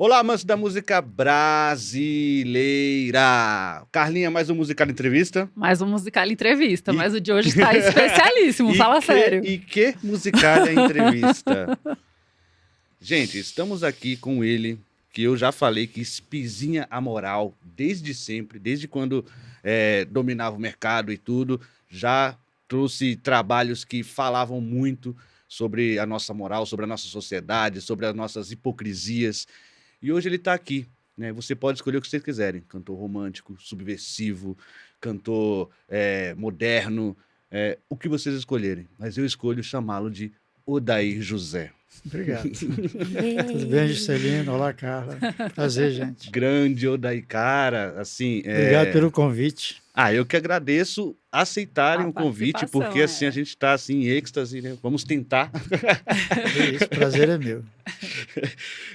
Olá, amantes da música brasileira. Carlinha, mais um Musical Entrevista. Mais um Musical Entrevista, mas o de hoje está especialíssimo, fala sério. E que Musical Entrevista. Gente, estamos aqui com ele, que eu já falei que espizinha a moral desde sempre, desde quando dominava o mercado e tudo, já trouxe trabalhos que falavam muito sobre a nossa moral, sobre a nossa sociedade, sobre as nossas hipocrisias. E hoje ele está aqui, né? Você pode escolher o que vocês quiserem. Cantor romântico, subversivo, cantor moderno, o que vocês escolherem. Mas eu escolho chamá-lo de Odair José. Obrigado. Tudo bem, Juscelino? Olá, Carla. Prazer, gente. Grande Odair, cara, assim... Obrigado pelo convite. Eu que agradeço aceitarem o convite, porque assim, a gente está assim, em êxtase, né? Vamos tentar. Isso, prazer é meu.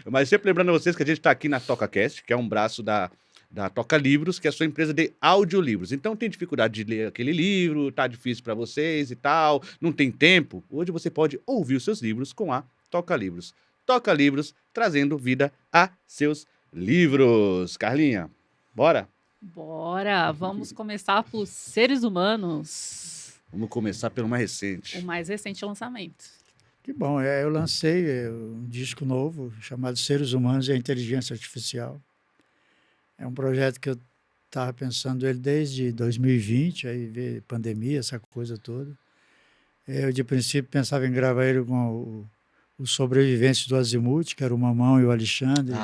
Mas sempre lembrando a vocês que a gente está aqui na TocaCast, que é um braço da Toca Livros, que é a sua empresa de audiolivros. Então tem dificuldade de ler aquele livro, tá difícil para vocês e tal, não tem tempo. Hoje você pode ouvir os seus livros com a Toca Livros. Toca Livros, trazendo vida a seus livros. Carlinha, bora? Bora, vamos começar por Seres Humanos. Vamos começar pelo mais recente. O mais recente lançamento. Que bom, eu lancei um disco novo chamado Seres Humanos e a Inteligência Artificial. É um projeto que eu estava pensando ele desde 2020, aí veio pandemia, essa coisa toda. Eu, de princípio, pensava em gravar ele com os sobreviventes do Azimuth, que era o Mamão e o Alexandre.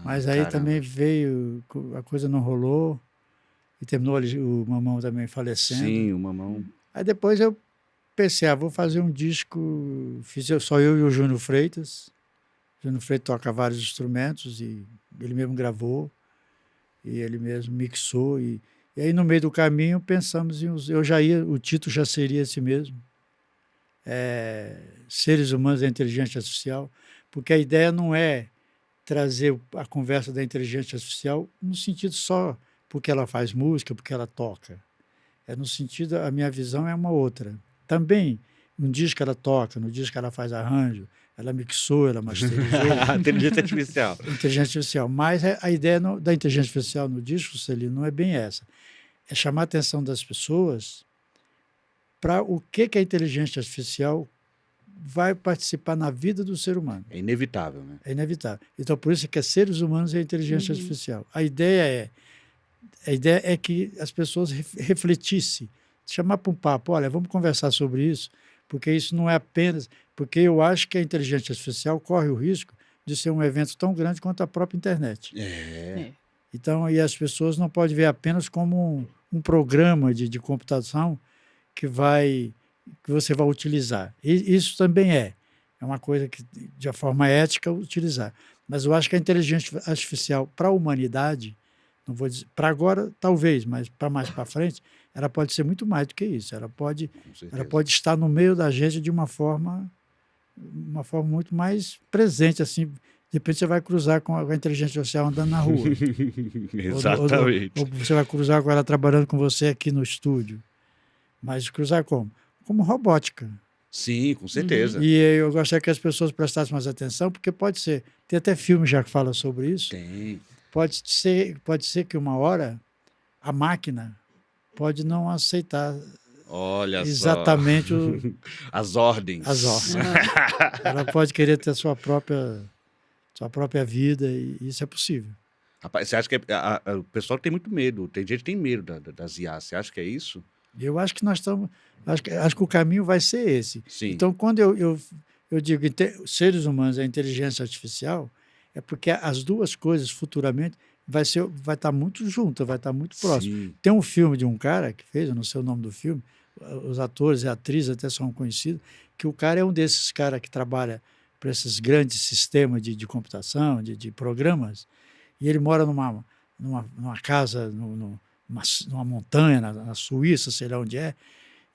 Mas aí também veio, a coisa não rolou, e terminou o Mamão também falecendo. Sim, o Mamão. Aí depois eu pensei, vou fazer um disco, só eu e o Júnior Freitas. O Júnior Freitas toca vários instrumentos, e ele mesmo gravou, e ele mesmo mixou. E aí no meio do caminho pensamos em o título já seria esse mesmo. Seres Humanos e a Inteligência Artificial, porque a ideia não é trazer a conversa da inteligência artificial no sentido só porque ela faz música, porque ela toca. No sentido, a minha visão é uma outra. Também, no disco ela toca, no disco ela faz arranjo, ela mixou, ela masterizou. Inteligência artificial. Inteligência artificial. Mas a ideia da inteligência artificial no disco, Celino, não é bem essa. É chamar a atenção das pessoas para o que a inteligência artificial vai participar na vida do ser humano. É inevitável, né? É inevitável. Então, por isso que é Seres Humanos e a Inteligência Artificial. A ideia é que as pessoas refletissem, chamar para um papo, olha, vamos conversar sobre isso, porque isso não é apenas... Porque eu acho que a inteligência artificial corre o risco de ser um evento tão grande quanto a própria internet. Então, e as pessoas não podem ver apenas como um programa de computação que você vai utilizar. E isso também é uma coisa que, de forma ética, utilizar. Mas eu acho que a inteligência artificial para a humanidade, não vou dizer, para agora, talvez, mas para mais para frente, ela pode ser muito mais do que isso. Ela pode estar no meio da gente de uma forma muito mais presente, assim. De repente você vai cruzar com a inteligência artificial andando na rua. Exatamente. Ou você vai cruzar com ela trabalhando com você aqui no estúdio. Mas cruzar como? Como robótica. Sim, com certeza. E eu gostaria que as pessoas prestassem mais atenção, porque pode ser, tem até filme já que fala sobre isso. Tem. Pode ser que uma hora a máquina pode não aceitar exatamente as ordens. Ela pode querer ter sua própria vida, e isso é possível. Rapaz, você acha que o pessoal tem muito medo? Tem gente que tem medo das IA. Você acha que é isso? Eu acho que nós estamos... Acho que o caminho vai ser esse. Sim. Então, quando eu digo seres humanos e a inteligência artificial, é porque as duas coisas futuramente vai estar muito juntas, vai estar muito próximo. Sim. Tem um filme de um cara que fez, eu não sei o nome do filme, os atores e atrizes até são conhecidos, que o cara é um desses caras que trabalha para esses grandes sistemas de computação, de programas, e ele mora numa casa, numa montanha, na Suíça, sei lá onde é,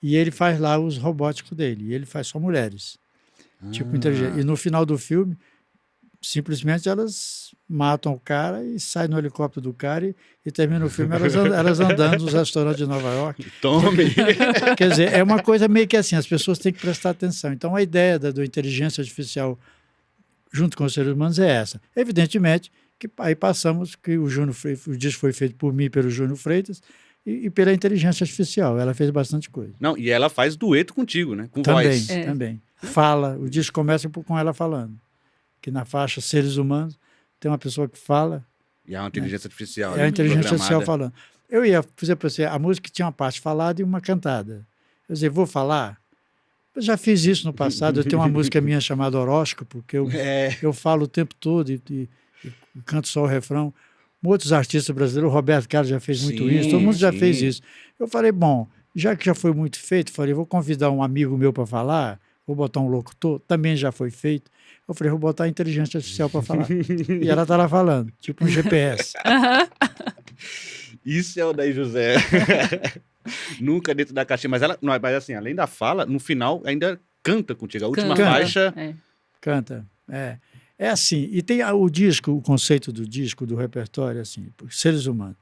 e ele faz lá os robóticos dele, e ele faz só mulheres, tipo inteligente. E no final do filme, simplesmente elas matam o cara e saem no helicóptero do cara e termina o filme elas andando nos restaurantes de Nova York. Tome! Quer dizer, é uma coisa meio que assim, as pessoas têm que prestar atenção. Então, a ideia da inteligência artificial junto com os seres humanos é essa. Evidentemente que aí passamos que o disco foi feito por mim, pelo Júnior Freitas, e pela inteligência artificial. Ela fez bastante coisa. Não, e ela faz dueto contigo, né? Com Também, voz. também. Fala, o disco começa com ela falando. Que na faixa Seres Humanos tem uma pessoa que fala. E é uma inteligência artificial. É a inteligência artificial programada. falando. Eu ia fazer para você, a música tinha uma parte falada e uma cantada. Eu dizia, vou falar? Eu já fiz isso no passado. Eu tenho uma música minha chamada Horóscopo, que eu falo o tempo todo e canto só o refrão. Outros artistas brasileiros, o Roberto Carlos já fez muito isso, todo mundo já fez isso. Eu falei, bom, já que já foi muito feito, falei, vou convidar um amigo meu para falar, vou botar um locutor, também já foi feito. Eu falei, vou botar a inteligência artificial para falar. E ela tá lá falando, tipo um GPS. Isso é o Daí José. Nunca dentro da caixinha. Mas ela, mas assim, além da fala, no final ainda canta contigo. A última faixa. Canta. É assim. E tem o disco, o conceito do disco, do repertório, assim, seres humanos.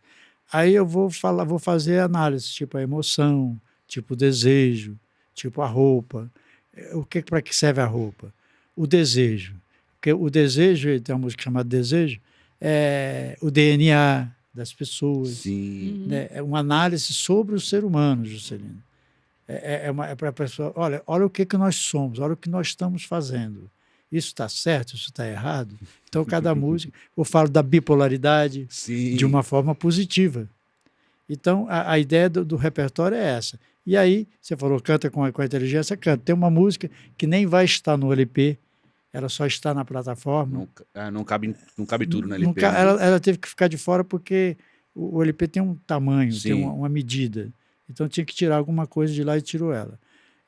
Aí eu vou fazer análise, tipo a emoção, tipo o desejo, tipo a roupa. Para que serve a roupa? O desejo. Porque o desejo, tem uma música chamada Desejo, é o DNA das pessoas. Sim. Né? É uma análise sobre o ser humano, Juscelino. É para a pessoa, olha o que nós somos, olha o que nós estamos fazendo. Isso está certo, isso está errado. Então, cada música, eu falo da bipolaridade de uma forma positiva. Então, a ideia do repertório é essa. E aí, você falou, canta com a inteligência, canta. Tem uma música que nem vai estar no LP, ela só está na plataforma. Não cabe tudo no LP. Ela teve que ficar de fora porque o LP tem um tamanho, Sim. tem uma medida. Então, tinha que tirar alguma coisa de lá e tirou ela.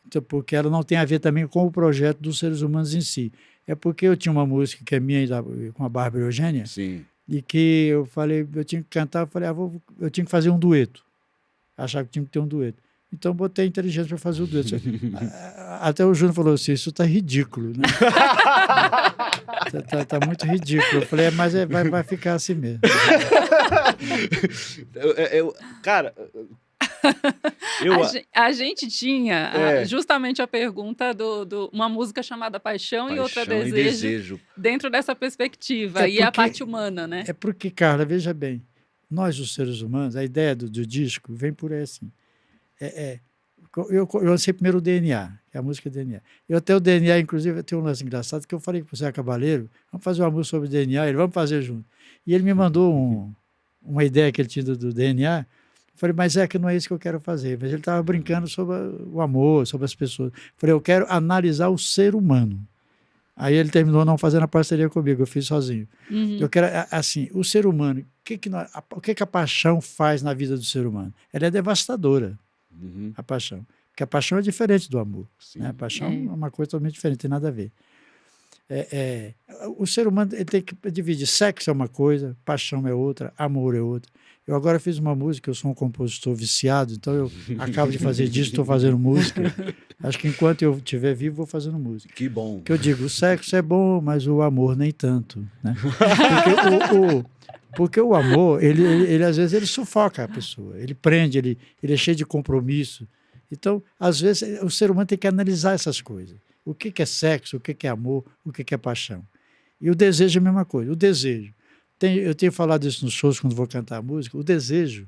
Então, porque ela não tem a ver também com o projeto dos seres humanos em si. É porque eu tinha uma música que é minha com a Bárbara Eugênia, Sim. e que eu falei, eu tinha que cantar, eu falei, eu tinha que fazer um dueto. Achava que tinha que ter um dueto. Então, botei a inteligência para fazer o dueto. Até o Júnior falou assim, isso está ridículo, né? tá muito ridículo. Eu falei, mas vai ficar assim mesmo. Cara... A gente tinha justamente a pergunta uma música chamada Paixão e outra Desejo dentro dessa perspectiva, e a parte humana, né? É porque, Carla, veja bem, nós, os seres humanos, a ideia do disco vem por aí assim. Eu lancei primeiro o DNA, que é a música DNA. Eu até o DNA, inclusive, tem um lance engraçado, que eu falei com o Zé Cabaleiro, vamos fazer uma música sobre DNA, vamos fazer junto. E ele me mandou uma ideia que ele tinha do DNA. Eu falei, mas que não é isso que eu quero fazer. Mas ele estava brincando sobre o amor, sobre as pessoas. Eu falei, eu quero analisar o ser humano. Aí ele terminou não fazendo a parceria comigo, eu fiz sozinho. Uhum. Eu quero, assim, o ser humano, o que a paixão faz na vida do ser humano? Ela é devastadora, a paixão. Porque a paixão é diferente do amor. Né? A paixão é uma coisa totalmente diferente, não tem nada a ver. O ser humano ele tem que dividir. Sexo é uma coisa, paixão é outra, amor é outra. Eu agora fiz uma música, eu sou um compositor viciado, então eu acabo de fazer disco, estou fazendo música. Acho que enquanto eu estiver vivo, vou fazendo música. Que bom. Que eu digo, o sexo é bom, mas o amor nem tanto. Né? Porque o amor, ele às vezes ele sufoca a pessoa, ele prende, ele é cheio de compromisso. Então, às vezes, o ser humano tem que analisar essas coisas. O que é sexo, o que é amor, o que é paixão. E o desejo é a mesma coisa, o desejo. Eu tenho falado isso nos shows quando vou cantar a música, o desejo.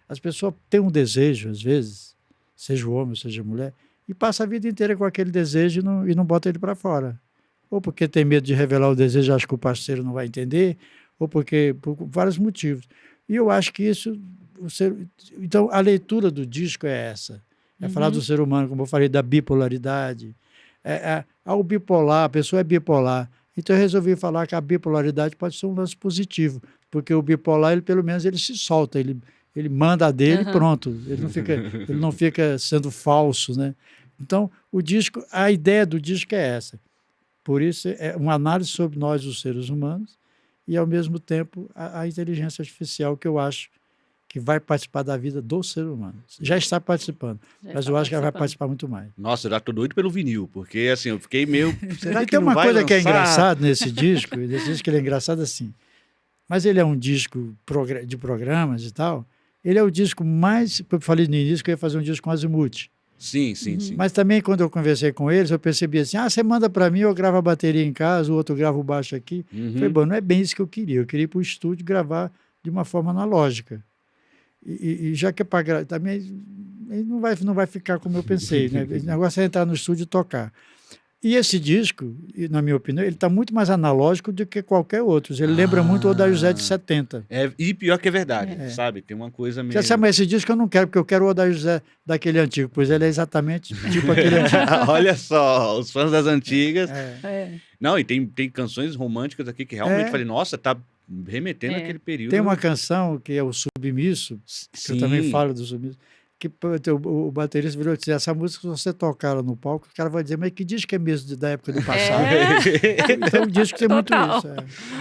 As pessoas têm um desejo, às vezes, seja o homem, seja a mulher, e passa a vida inteira com aquele desejo e não bota ele para fora. Ou porque tem medo de revelar o desejo, acha que o parceiro não vai entender, ou por vários motivos. E eu acho que isso... Então, a leitura do disco é essa. É falar do ser humano, como eu falei, da bipolaridade. Ao bipolar, a pessoa é bipolar. Então, eu resolvi falar que a bipolaridade pode ser um lance positivo, porque o bipolar, ele, pelo menos, ele se solta, ele manda a dele e pronto. Ele não fica sendo falso, né? Então, a ideia do disco é essa. Por isso, é uma análise sobre nós, os seres humanos, e, ao mesmo tempo, a inteligência artificial, que eu acho que vai participar da vida do ser humano. Já está participando, mas eu acho que ela vai participar muito mais. Nossa, eu já tô doido pelo vinil, porque assim, eu fiquei meio... Será que tem uma coisa lançar? Que é engraçado nesse disco, ele é engraçado assim, mas ele é um disco de programas e tal, ele é o disco mais... Eu falei no início que eu ia fazer um disco com Azimuth. Sim, sim, sim. Mas também, quando eu conversei com eles, eu percebi assim, você manda para mim, eu gravo a bateria em casa, o outro grava o baixo aqui. Falei, bom, não é bem isso que eu queria ir para o estúdio gravar de uma forma analógica. E já que é para gravar, também não vai ficar como eu pensei, né? O negócio é entrar no estúdio e tocar. E esse disco, na minha opinião, ele está muito mais analógico do que qualquer outro. Ele lembra muito o Odair José de 70. E pior que é verdade, sabe? Tem uma coisa meio... Mas esse disco eu não quero, porque eu quero o Odair José daquele antigo, pois ele é exatamente tipo aquele antigo. Olha só, os fãs das antigas. Não, e tem canções românticas aqui que realmente falei, nossa, tá remetendo àquele período. Tem uma canção que é o Submisso, que eu também falo do Submisso, que o baterista virou e disse, essa música, se você tocar ela no palco, o cara vai dizer, mas que disco é mesmo da época do passado? Então, o disco tem muito isso.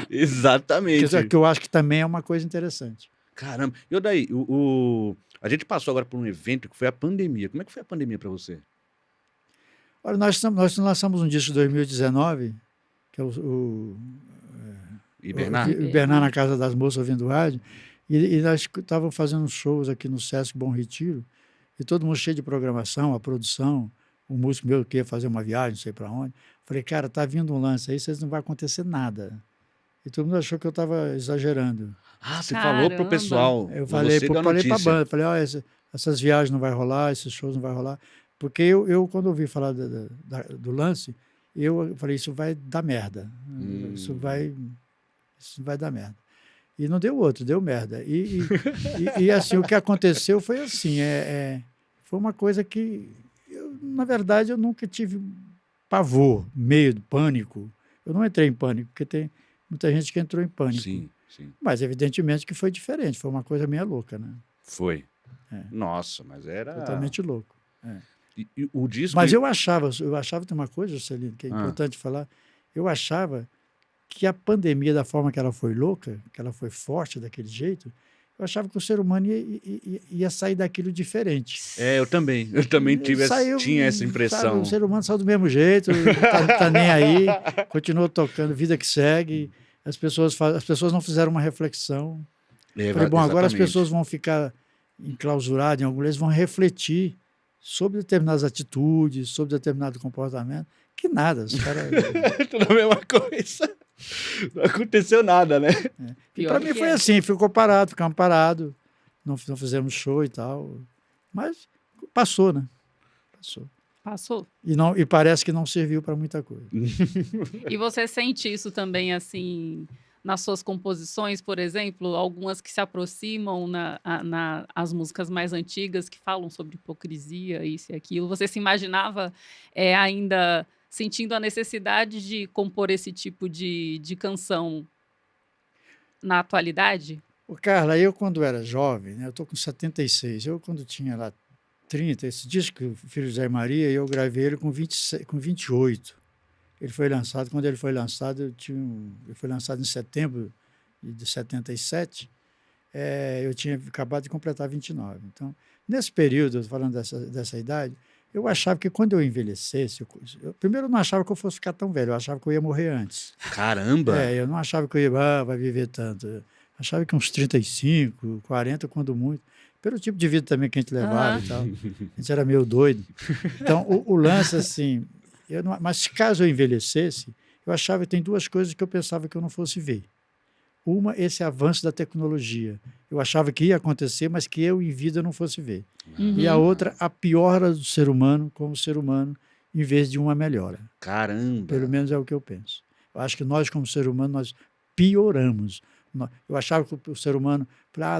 Exatamente. Que eu acho que também é uma coisa interessante. Caramba. E daí, a gente passou agora por um evento que foi a pandemia. Como é que foi a pandemia para você? Olha, nós lançamos um disco em 2019, que é o Hibernar na Casa das Moças ouvindo rádio, e nós estávamos fazendo shows aqui no Sesc Bom Retiro, e todo mundo cheio de programação, a produção, o músico meu que ia fazer uma viagem, não sei para onde. Falei, cara, tá vindo um lance aí, vocês não vai acontecer nada. E todo mundo achou que eu estava exagerando. Você falou pro pessoal. Eu falei para a banda, falei, essas viagens não vai rolar, esses shows não vai rolar. Porque eu quando ouvi falar do lance, eu falei, isso vai dar merda. Isso vai dar merda. E não deu outro, deu merda. E assim, o que aconteceu foi assim, foi uma coisa que, na verdade, eu nunca tive pavor, medo, pânico. Eu não entrei em pânico, porque tem muita gente que entrou em pânico. Sim. Mas, evidentemente, que foi diferente, foi uma coisa meio louca, né? Foi. Nossa, mas era... Totalmente louco. E o disco... Mas eu achava, tem uma coisa, Celino, que é importante falar, eu achava que a pandemia, da forma que ela foi louca, que ela foi forte daquele jeito, eu achava que o ser humano ia sair daquilo diferente. Eu também tinha essa impressão. Sabe, o ser humano saiu do mesmo jeito, tá nem aí, continuou tocando, vida que segue, as pessoas não fizeram uma reflexão. Falei, bom, agora as pessoas vão ficar enclausuradas em algum lugar, eles vão refletir sobre determinadas atitudes, sobre determinado comportamento, que nada, os caras... Tudo a mesma coisa. Não aconteceu nada, né? Para mim foi assim, ficamos parados, não fizemos show e tal, mas passou, né? Passou. E parece que não serviu para muita coisa. E você sente isso também, assim, nas suas composições, por exemplo, algumas que se aproximam as músicas mais antigas, que falam sobre hipocrisia, isso e aquilo. Você se imaginava ainda sentindo a necessidade de compor esse tipo de canção na atualidade? Carla, eu quando era jovem, né, eu estou com 76, eu quando tinha lá 30, esse disco, Filho de Zé Maria, eu gravei ele com 28. Quando ele foi lançado, ele foi lançado em setembro de 77, eu tinha acabado de completar 29. Então, nesse período, falando dessa idade, eu achava que quando eu envelhecesse, primeiro eu não achava que eu fosse ficar tão velho, eu achava que eu ia morrer antes. Caramba! Eu não achava que eu ia, vai viver tanto. Eu achava que uns 35, 40, quando muito. Pelo tipo de vida também que a gente levava e tal. A gente era meio doido. Então, o lance, assim... mas caso eu envelhecesse, eu achava que tem duas coisas que eu pensava que eu não fosse ver. Uma, esse avanço da tecnologia. Eu achava que ia acontecer, mas que eu, em vida, não fosse ver. E a outra, a piora do ser humano como ser humano, em vez de uma melhora. Caramba! Pelo menos é o que eu penso. Eu acho que nós, como ser humano, nós pioramos. Eu achava que o ser humano,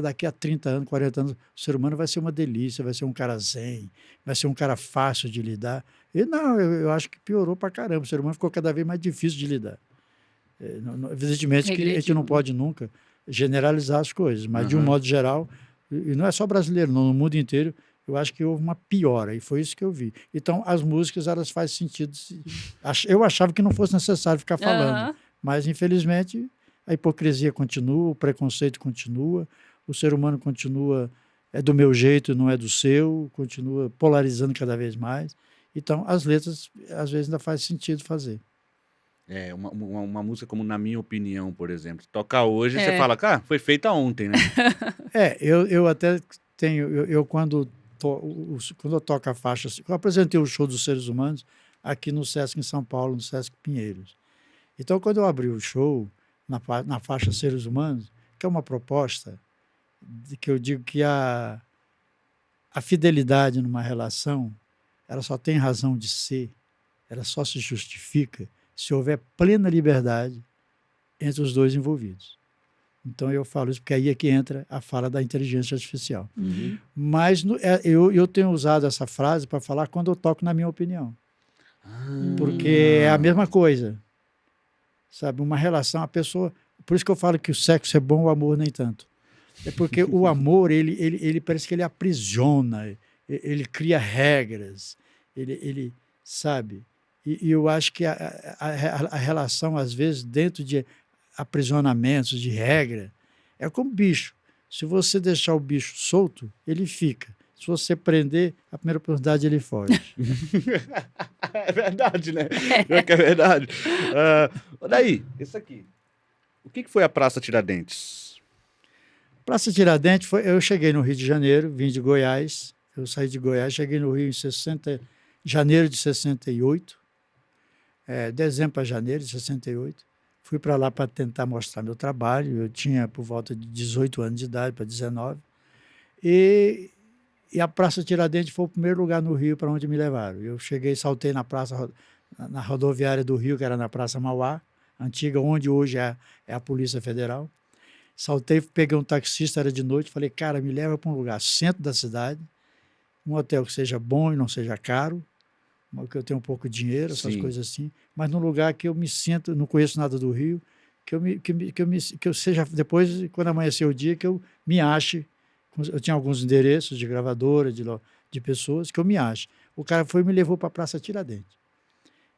daqui a 30 anos, 40 anos, o ser humano vai ser uma delícia, vai ser um cara zen, vai ser um cara fácil de lidar. E não, eu acho que piorou pra caramba. O ser humano ficou cada vez mais difícil de lidar. Evidentemente que a gente não pode nunca generalizar as coisas, mas de um modo geral, e não é só brasileiro, no mundo inteiro, eu acho que houve uma piora, e foi isso que eu vi. Então, as músicas, elas fazem sentido. Eu achava que não fosse necessário ficar falando, mas, infelizmente, a hipocrisia continua, o preconceito continua, o ser humano continua, é do meu jeito, não é do seu, continua polarizando cada vez mais. Então, as letras, às vezes, ainda faz sentido fazer. Uma música como Na Minha Opinião, por exemplo. Tocar hoje, você fala, foi feita ontem, né? Eu até tenho... Eu quando quando eu toco a faixa, eu apresentei o show dos Seres Humanos aqui no Sesc em São Paulo, no Sesc Pinheiros. Então, quando eu abri o show na faixa Seres Humanos, que é uma proposta de que eu digo que a fidelidade numa relação, ela só tem razão de ser, ela só se justifica se houver plena liberdade entre os dois envolvidos. Então eu falo isso porque aí é que entra a fala da inteligência artificial. Uhum. Mas eu tenho usado essa frase para falar quando eu toco na minha opinião. Porque é a mesma coisa. Sabe, uma relação, a pessoa... Por isso que eu falo que o sexo é bom, o amor nem tanto. É porque o amor, ele parece que ele aprisiona, ele cria regras, ele sabe? E eu acho que a relação, às vezes, dentro de aprisionamentos, de regra, é como bicho. Se você deixar o bicho solto, ele fica. Se você prender, a primeira oportunidade ele foge. É verdade, né? É que é verdade. Daí, isso aqui. O que foi a Praça Tiradentes? Praça Tiradentes, eu cheguei no Rio de Janeiro, vim de Goiás. Eu saí de Goiás, cheguei no Rio em janeiro de 68. Dezembro para janeiro de 68. Fui para lá para tentar mostrar meu trabalho. Eu tinha por volta de 18 anos de idade, para 19. E a Praça Tiradentes foi o primeiro lugar no Rio para onde me levaram. Eu cheguei, saltei na rodoviária do Rio, que era na Praça Mauá, antiga, onde hoje é a Polícia Federal. Saltei, peguei um taxista, era de noite, falei, cara, me leva para um lugar centro da cidade, um hotel que seja bom e não seja caro, que eu tenha um pouco de dinheiro, essas Sim. coisas assim, mas num lugar que eu me sinto, não conheço nada do Rio, que eu seja, depois, quando amanhecer o dia, que eu me ache. Eu tinha alguns endereços de gravadora, de pessoas, que eu me ache. O cara foi e me levou para a Praça Tiradentes.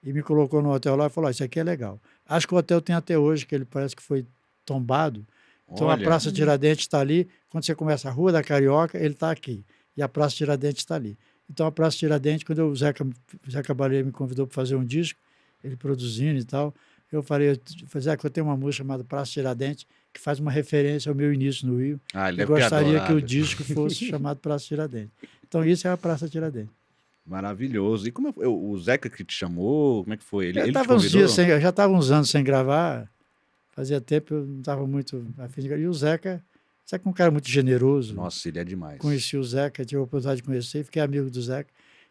E me colocou no hotel lá e falou, isso aqui é legal. Acho que o hotel tem até hoje, que ele parece que foi tombado. Então Olha. a Praça Tiradentes está ali. Quando você começa a Rua da Carioca, ele está aqui. E a Praça Tiradentes está ali. Então a Praça Tiradentes, quando o Zeca Baleia me convidou para fazer um disco, ele produzindo e tal, eu falei, Zeca, eu tenho uma música chamada Praça Tiradentes, que faz uma referência ao meu início no Rio. Ele Eu gostaria que o disco fosse chamado Praça Tiradentes. Então isso é a Praça Tiradentes. Maravilhoso. E como o Zeca que te chamou? Como é que foi? Ele te tava uns convidou? dias eu já estava uns anos sem gravar, fazia tempo eu não estava muito afim de gravar. E o Zeca é um cara muito generoso. Nossa, ele é demais. Conheci o Zeca, tive a oportunidade de conhecer, fiquei amigo do Zeca.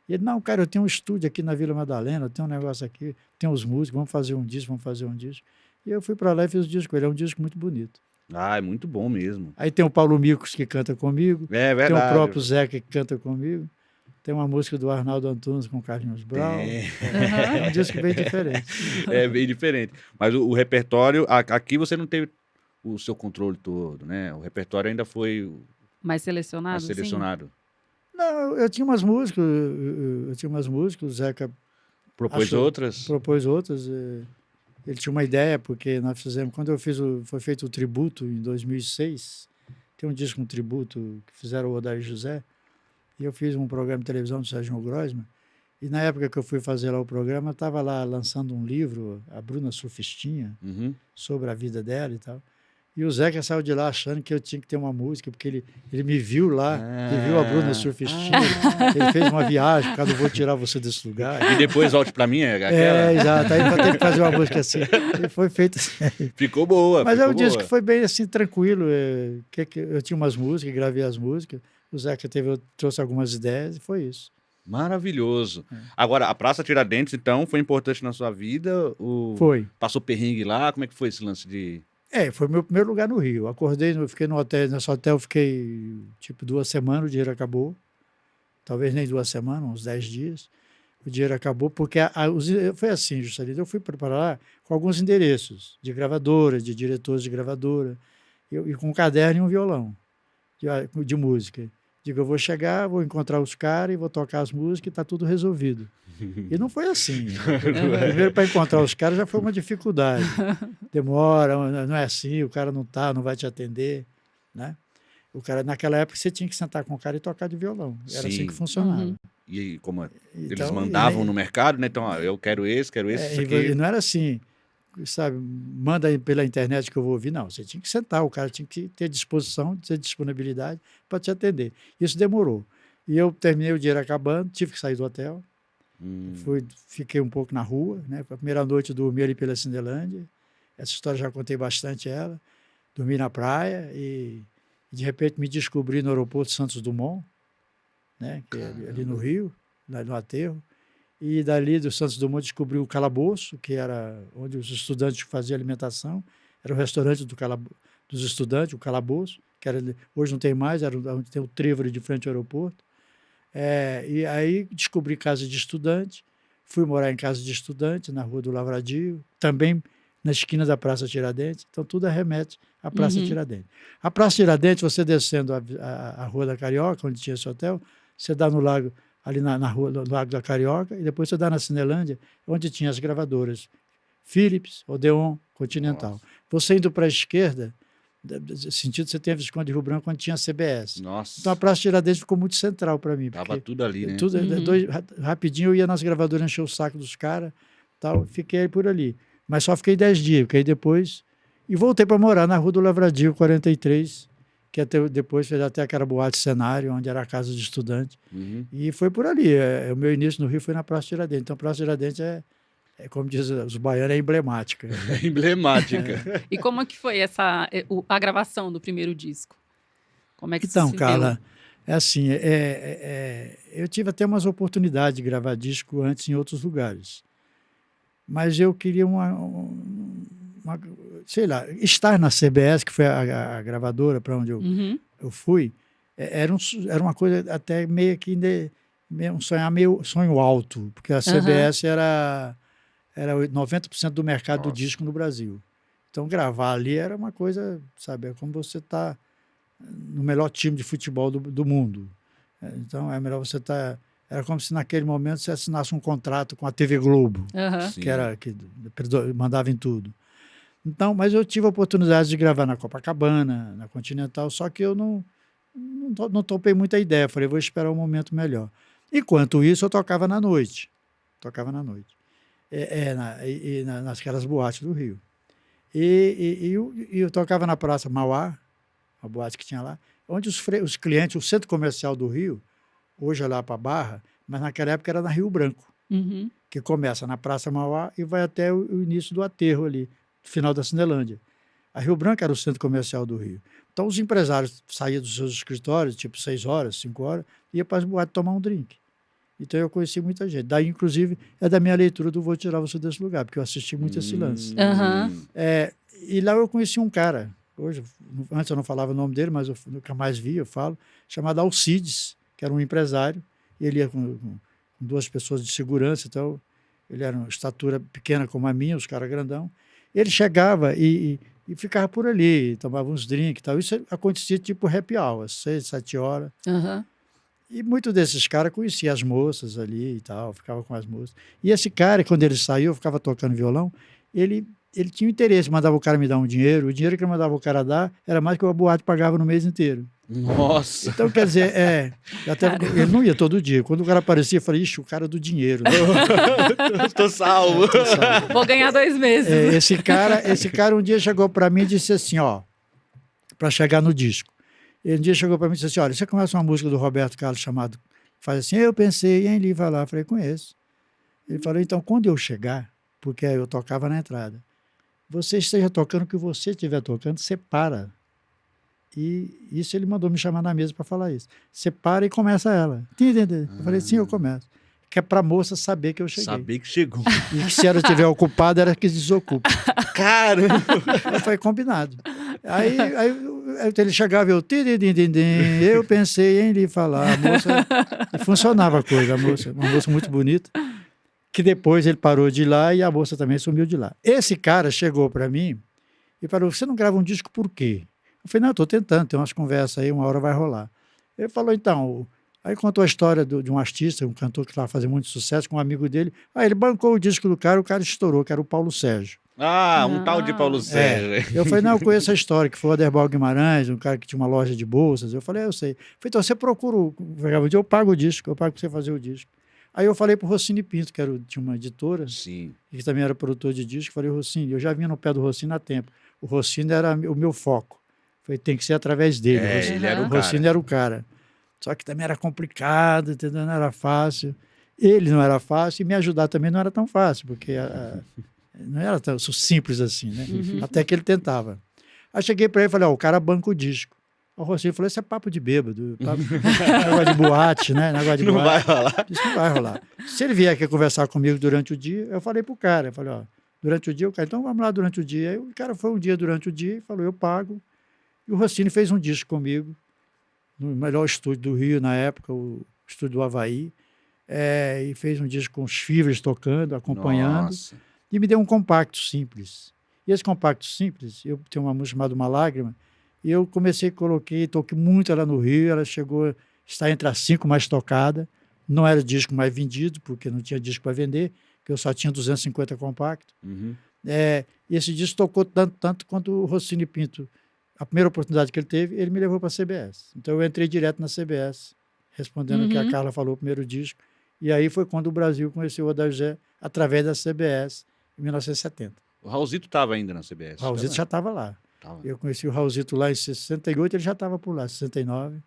E ele, não, cara, eu tenho um estúdio aqui na Vila Madalena, eu tenho um negócio aqui, tem uns músicos, vamos fazer um disco. E eu fui para lá e fiz o disco com ele, é um disco muito bonito. É muito bom mesmo. Aí tem o Paulo Micos que canta comigo, É verdade. tem o próprio Zeca que canta comigo, tem uma música do Arnaldo Antunes com Carlinhos Brau. É um disco bem diferente. É bem diferente. Mas o repertório, aqui você não teve o seu controle todo, né? O repertório ainda foi Mais selecionado? mais selecionado. Não, eu tinha umas músicas, o Zeca Propôs outras? propôs outras. Ele tinha uma ideia, porque nós fizemos, quando foi feito o tributo em 2006, tem um disco, um tributo que fizeram o Odair José, e eu fiz um programa de televisão do Sérgio Grossman, e na época que eu fui fazer lá o programa, estava lá lançando um livro, a Bruna Surfistinha, sobre a vida dela e tal. E o Zeca saiu de lá achando que eu tinha que ter uma música, porque ele me viu lá, ele viu a Bruna Surfistinha, ele fez uma viagem, cara, não vou tirar você desse lugar. E depois volte pra mim, aquela? Exato, aí vai ter que fazer uma música assim. E foi feito assim. Ficou boa. Mas ficou é um disco boa. que foi bem assim, tranquilo. Eu tinha umas músicas, gravei as músicas, o Zeca trouxe algumas ideias e foi isso. Maravilhoso. Agora, a Praça Tiradentes, então, foi importante na sua vida? Foi. Passou perrengue lá? Como é que foi esse lance de... Foi meu primeiro lugar no Rio. Acordei, fiquei no hotel, nesse hotel fiquei tipo 2 semanas, o dinheiro acabou. Talvez nem 2 semanas, uns 10 dias. O dinheiro acabou, porque foi assim, Juscelino, eu fui para lá com alguns endereços de gravadora, de diretores de gravadora, e com um caderno e um violão de música. Digo, eu vou chegar, vou encontrar os caras e vou tocar as músicas e está tudo resolvido. E não foi assim. Primeiro, para encontrar os caras já foi uma dificuldade. Demora, não é assim, o cara não vai te atender, né? O cara, naquela época, você tinha que sentar com o cara e tocar de violão. Era assim que funcionava. E como eles Então, mandavam no mercado, né? Então, eu quero esse isso aqui. E não era assim, sabe, manda aí pela internet que eu vou ouvir. Não, você tinha que sentar, o cara tinha que ter disposição, ter disponibilidade para te atender. Isso demorou. E eu terminei o dinheiro acabando, tive que sair do hotel. Hum. Fiquei um pouco na rua, né? A primeira noite eu dormi ali pela Cindelândia. Essa história já contei bastante ela. Dormi na praia e de repente me descobri no aeroporto Santos Dumont, né? Que é ali no Rio, lá no aterro. E dali do Santos Dumont descobri o Calabouço, que era onde os estudantes faziam alimentação. Era o restaurante dos estudantes, o Calabouço, que hoje não tem mais, era onde tem o trevo ali de frente ao aeroporto. E aí descobri casa de estudante, fui morar em casa de estudante, na Rua do Lavradio, também na esquina da Praça Tiradentes. Então, tudo remete à Praça Tiradentes. A Praça Tiradentes, você descendo a Rua da Carioca, onde tinha esse hotel, você dá no lago, ali na rua, no Lago da Carioca, e depois você dá na Cinelândia, onde tinha as gravadoras Philips, Odeon, Continental. Nossa. Você indo para a esquerda, sentido você tem a Visconde de Rio Branco, onde tinha a CBS. Nossa. Então a Praça Tiradentes ficou muito central para mim. Tava tudo ali, né? Tudo, rapidinho eu ia nas gravadoras encher o saco dos caras, tal, fiquei por ali. Mas só fiquei 10 dias, porque aí depois... E voltei para morar na Rua do Lavradio, 43, que depois fez até aquela boate cenário, onde era a casa de estudante. E foi por ali. O meu início no Rio foi na Praça Tiradentes. Então a Praça Tiradentes como dizem os baianos, é emblemática. É emblemática. E como é que foi a gravação do primeiro disco? Como é que então, se Carla, deu? é assim, eu tive até umas oportunidades de gravar disco antes em outros lugares. Mas eu queria sei lá, estar na CBS, que foi a gravadora para onde eu fui, era uma coisa até meio que meio sonho alto, porque a CBS era 90% do mercado do disco no Brasil. Então, gravar ali era uma coisa, sabe, é como você tá no melhor time de futebol do mundo. Então, é melhor você estar... Era como se naquele momento você assinasse um contrato com a TV Globo, que mandava em tudo. Então, mas eu tive a oportunidade de gravar na Copacabana, na Continental, só que eu não topei muita ideia. Falei, vou esperar um momento melhor. Enquanto isso, eu tocava na noite. Nasquelas boates do Rio. E eu tocava na Praça Mauá, a boate que tinha lá, onde os clientes, o centro comercial do Rio, hoje é lá para a Barra, mas naquela época era na Rio Branco, que começa na Praça Mauá e vai até o início do aterro ali, final da Cinelândia. A Rio Branco era o centro comercial do Rio. Então os empresários saíam dos seus escritórios, tipo 6 horas, 5 horas, ia para as boates tomar um drink. Então eu conheci muita gente. Daí, inclusive, é da minha leitura do Vou Tirar Você Desse Lugar, porque eu assisti muito esse lance. E lá eu conheci um cara, antes eu não falava o nome dele, mas eu nunca mais vi, eu falo, chamado Alcides, que era um empresário, e ele ia com 2 pessoas de segurança, então ele era uma estatura pequena como a minha, os caras grandão. Ele chegava e ficava por ali, tomava uns drinks e tal. Isso acontecia tipo happy hour, 6, 7 horas. E muitos desses caras conheciam as moças ali e tal, ficava com as moças. E esse cara, quando ele saiu, ficava tocando violão, ele tinha um interesse, mandava o cara me dar um dinheiro, o dinheiro que ele mandava o cara dar era mais que a boate pagava no mês inteiro. Nossa! Então, quer dizer, ele não ia todo dia. Quando o cara aparecia, eu falei, ixi, o cara é do dinheiro. Né? Tô salvo. Vou ganhar 2 meses. Esse cara um dia chegou para mim e disse assim, ó, para chegar no disco. Ele um dia chegou para mim e disse assim, olha, você conhece uma música do Roberto Carlos chamada, faz assim, eu pensei em Li vai lá. Eu falei, conheço. Ele falou, então, quando eu chegar, porque eu tocava na entrada, você esteja tocando o que você estiver tocando, você para. E isso ele mandou me chamar na mesa para falar isso. Você para e começa ela. Entendeu? Eu falei, sim, eu começo. Que é para a moça saber que eu cheguei. Saber que chegou. E que se ela estiver ocupada, era que desocupa. Caramba! Foi combinado. Aí ele chegava e eu pensei em lhe falar. A moça, funcionava a coisa, uma moça muito bonita, que depois ele parou de ir lá e a moça também sumiu de lá. Esse cara chegou para mim e falou, você não grava um disco por quê? Eu falei, não, estou tentando, tem umas conversas aí, uma hora vai rolar. Ele falou, então, aí contou a história de um artista, um cantor que estava fazendo muito sucesso com um amigo dele. Aí ele bancou o disco do cara, o cara estourou, que era o Paulo Sérgio. Um tal de Paulo Sérgio. Eu falei, não, eu conheço a história, que foi o Aderbal Guimarães, um cara que tinha uma loja de bolsas. Eu falei, eu sei. Eu falei, então você procura, eu pago o disco, eu pago para você fazer o disco. Aí eu falei para o Rossini Pinto, que tinha uma editora, sim, que também era produtor de disco. Falei, Rossini, eu já vinha no pé do Rossini há tempo. O Rossini era o meu foco. Falei, tem que ser através dele. Ele era o Rossini era o cara. Só que também era complicado, entendeu? Não era fácil. Ele não era fácil e me ajudar também não era tão fácil, porque não era tão simples assim, né? Até que ele tentava. Aí cheguei para ele e falei, ó, o cara banca o disco. O Rossini falou, isso é papo de bêbado, negócio de boate, né? Negócio de Não boate. vai rolar. Isso não vai rolar. Se ele vier aqui conversar comigo durante o dia, eu falei pro cara, eu falei, ó, durante o dia, o cara, então vamos lá durante o dia. Aí o cara foi um dia durante o dia e falou, eu pago. E o Rossini fez um disco comigo, no melhor estúdio do Rio na época, o estúdio do Havaí, e fez um disco com os Fivers tocando, acompanhando, Nossa. e me deu um compacto simples. E esse compacto simples, eu tenho uma música chamada Uma Lágrima, e eu toquei muito ela no Rio, ela chegou a estar entre as 5 mais tocadas, não era o disco mais vendido, porque não tinha disco para vender, porque eu só tinha 250 compactos. Uhum. E esse disco tocou tanto quanto o Rossini Pinto. A primeira oportunidade que ele teve, ele me levou para a CBS. Então eu entrei direto na CBS, respondendo o que a Carla falou, o primeiro disco. E aí foi quando o Brasil conheceu o Odair através da CBS, em 1970. O Raulzito estava ainda na CBS. O Raulzito já estava lá. Tava. Eu conheci o Raulzito lá em 68, ele já estava por lá, 69.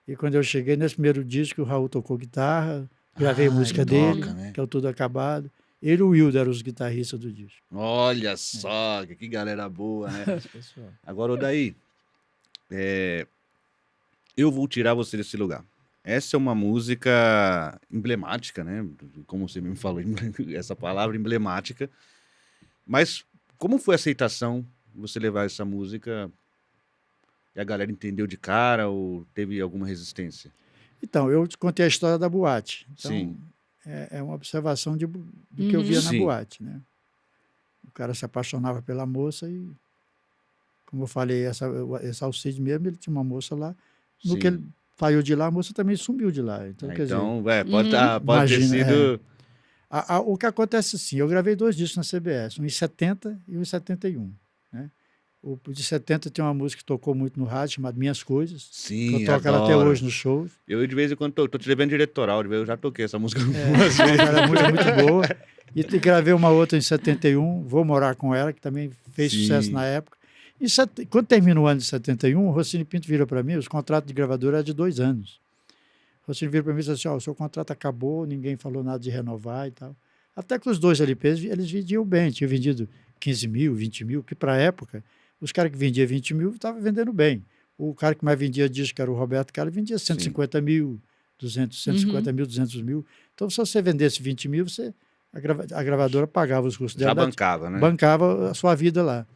E quando eu cheguei nesse primeiro disco, o Raul tocou guitarra, gravei a música ele dele, toca, né? que é o Tudo Acabado. Ele e o Wilder eram os guitarristas do disco. Olha só, que galera boa, né? Pessoal. Agora, Odair, eu vou tirar você desse lugar. Essa é uma música emblemática, né? Como você me falou, essa palavra emblemática. Mas como foi a aceitação de você levar essa música e a galera entendeu de cara ou teve alguma resistência? Então, eu te contei a história da boate. Então, Sim. é uma observação do que eu via na Sim. boate, né? O cara se apaixonava pela moça e, como eu falei, esse Alcide mesmo, ele tinha uma moça lá. No Sim. que ele saiu de lá, a moça também sumiu de lá. Então, quer dizer, Pode ter imagina, sido... o que acontece assim, eu gravei 2 discos na CBS, um em 70 e um em 71. Né? O de 70 tem uma música que tocou muito no rádio, chamada Minhas Coisas. Sim, Eu toco ela até adoro. hoje nos shows. Eu, de vez em quando, tô te levando diretoral, eu já toquei essa música algumas vezes. Ela é muito boa. E gravei uma outra em 71, Vou Morar com Ela, que também fez Sim. sucesso na época. Quando termina o ano de 71, o Rossini Pinto vira para mim, os contratos de gravadora eram de 2 anos. O Rossini vira para mim e diz assim, o seu contrato acabou, ninguém falou nada de renovar e tal. Até que os 2 LPs, eles vendiam bem, tinham vendido 15 mil, 20 mil, que para a época, os caras que vendiam 20 mil estavam vendendo bem. O cara que mais vendia disco, que era o Roberto Carlos, vendia 150 mil, 150 mil, 200 mil. Então, se você vendesse 20 mil, a gravadora pagava os custos Já dela. bancava, né? Bancava a sua vida lá.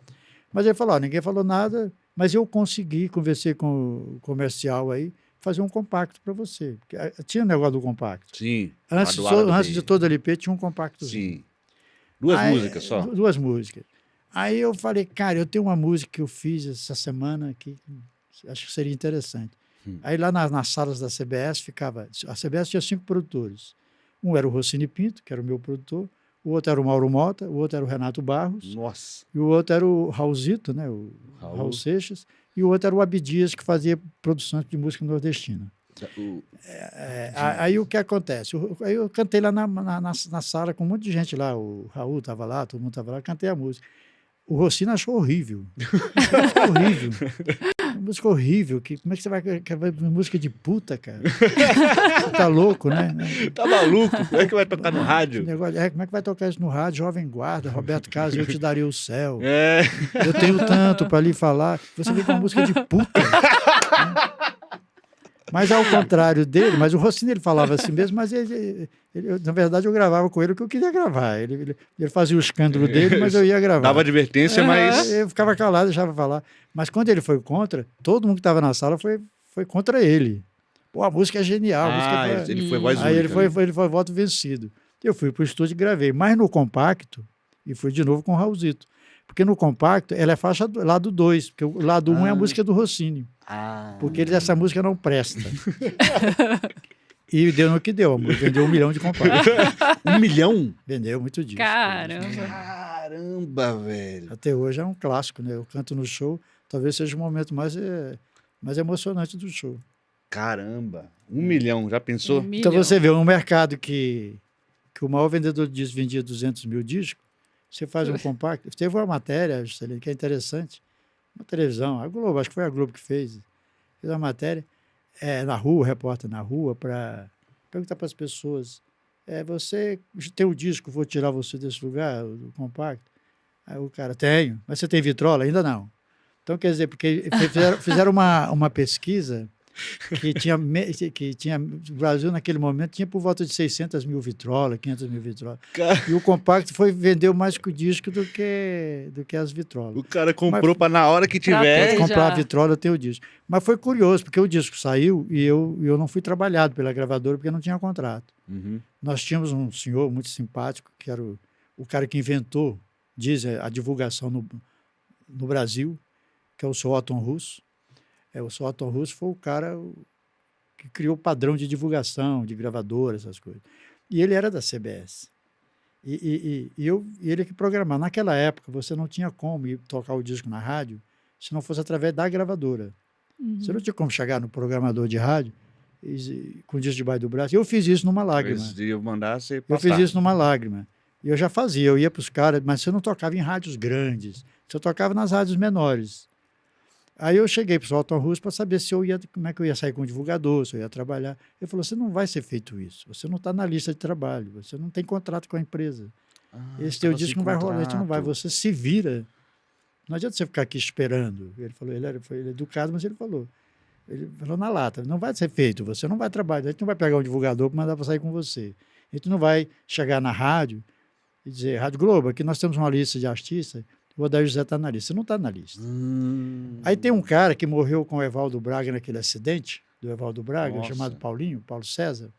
Mas ele falou, ninguém falou nada, mas eu consegui, conversei com o comercial aí, fazer um compacto para você. Porque tinha o negócio do compacto. Sim. Antes de todo LP tinha um compacto. Sim. 2 músicas só? 2 músicas. Aí eu falei, cara, eu tenho uma música que eu fiz essa semana que acho que seria interessante. Aí lá nas salas da CBS a CBS tinha 5 produtores. Um era o Rossini Pinto, que era o meu produtor, o outro era o Mauro Mota, o outro era o Renato Barros, Nossa. e o outro era o Raulzito, né, o Raul Seixas, e o outro era o Abdias, que fazia produção de música nordestina. Aí o que acontece? Aí eu cantei lá na sala com um monte de gente lá, o Raul estava lá, todo mundo estava lá, cantei a música. O Rossini achou horrível. Horrível. Uma música horrível. Como é que você vai música de puta, cara? Você tá louco, né? Tá maluco? Como é que vai tocar no rádio? Como é que vai tocar isso no rádio? Jovem Guarda, Roberto Carlos, Eu Te Daria o Céu. É. Eu tenho tanto para lhe falar. Você vem com uma música de puta. Mas ao contrário dele, mas o Rossini ele falava assim mesmo, mas na verdade eu gravava com ele o que eu queria gravar. Ele fazia o escândalo dele, mas eu ia gravar. Dava advertência, mas... Eu ficava calado, deixava falar. Mas quando ele foi contra, todo mundo que estava na sala foi contra ele. Pô, a música é genial. Ele foi voz Aí única, ele foi voto vencido. Eu fui para o estúdio e gravei. Mas no compacto, e fui de novo com o Raulzito. Porque no compacto, ela é faixa lado 2, porque o lado 1 é a música do Rossini. Porque essa música não presta. E deu no que deu, a música vendeu 1 milhão de compactos. 1 milhão? Vendeu muito disco. Caramba, velho. Até hoje é um clássico, né? Eu canto no show, talvez seja o momento mais emocionante do show. Caramba, 1 milhão, já pensou? Então você vê um mercado que o maior vendedor de discos vendia 200 mil discos, você faz um compacto. Teve uma matéria, que é interessante, uma televisão, a Globo, acho que foi a Globo que fez uma matéria. na rua, repórter na rua, para perguntar para as pessoas, você tem o disco, vou tirar você desse lugar, o compacto? Aí o cara, tenho, mas você tem vitrola? Ainda não. Então, quer dizer, porque fizeram uma pesquisa que tinha, o Brasil naquele momento tinha por volta de 600 mil vitrolas, 500 mil vitrolas. E o compacto vendeu mais que o disco do que as vitrolas. O cara comprou para na hora que tiver. Comprar a vitrola, ter o disco. Mas foi curioso, porque o disco saiu e eu não fui trabalhado pela gravadora porque não tinha contrato. Uhum. Nós tínhamos um senhor muito simpático, que era o cara que inventou, a divulgação no Brasil, que é o Sr. Otton Russo. O Sr. Otton Russo foi o cara que criou o padrão de divulgação, de gravadora, essas coisas. E ele era da CBS. E ele que programava. Naquela época, você não tinha como ir tocar o disco na rádio se não fosse através da gravadora. Uhum. Você não tinha como chegar no programador de rádio com o disco debaixo do braço. Eu fiz isso numa lágrima. Eu fiz isso numa lágrima. E eu já fazia, eu ia para os caras, mas você não tocava em rádios grandes, você tocava nas rádios menores. Aí eu cheguei para o Otton Russo para saber como é que eu ia sair com o divulgador, se eu ia trabalhar. Ele falou, você não vai ser feito isso, você não está na lista de trabalho, você não tem contrato com a empresa. Esse teu disco não vai rolar, não vai, você se vira. Não adianta você ficar aqui esperando. Ele falou, ele foi educado, mas ele falou na lata, não vai ser feito, você não vai trabalhar, a gente não vai pegar um divulgador para mandar para sair com você. A gente não vai chegar na rádio e dizer, Rádio Globo, aqui nós temos uma lista de artistas, o Odair José está na lista. Você não está na lista. Aí tem um cara que morreu com o Evaldo Braga naquele acidente, do Evaldo Braga, chamado Paulinho, Paulo César,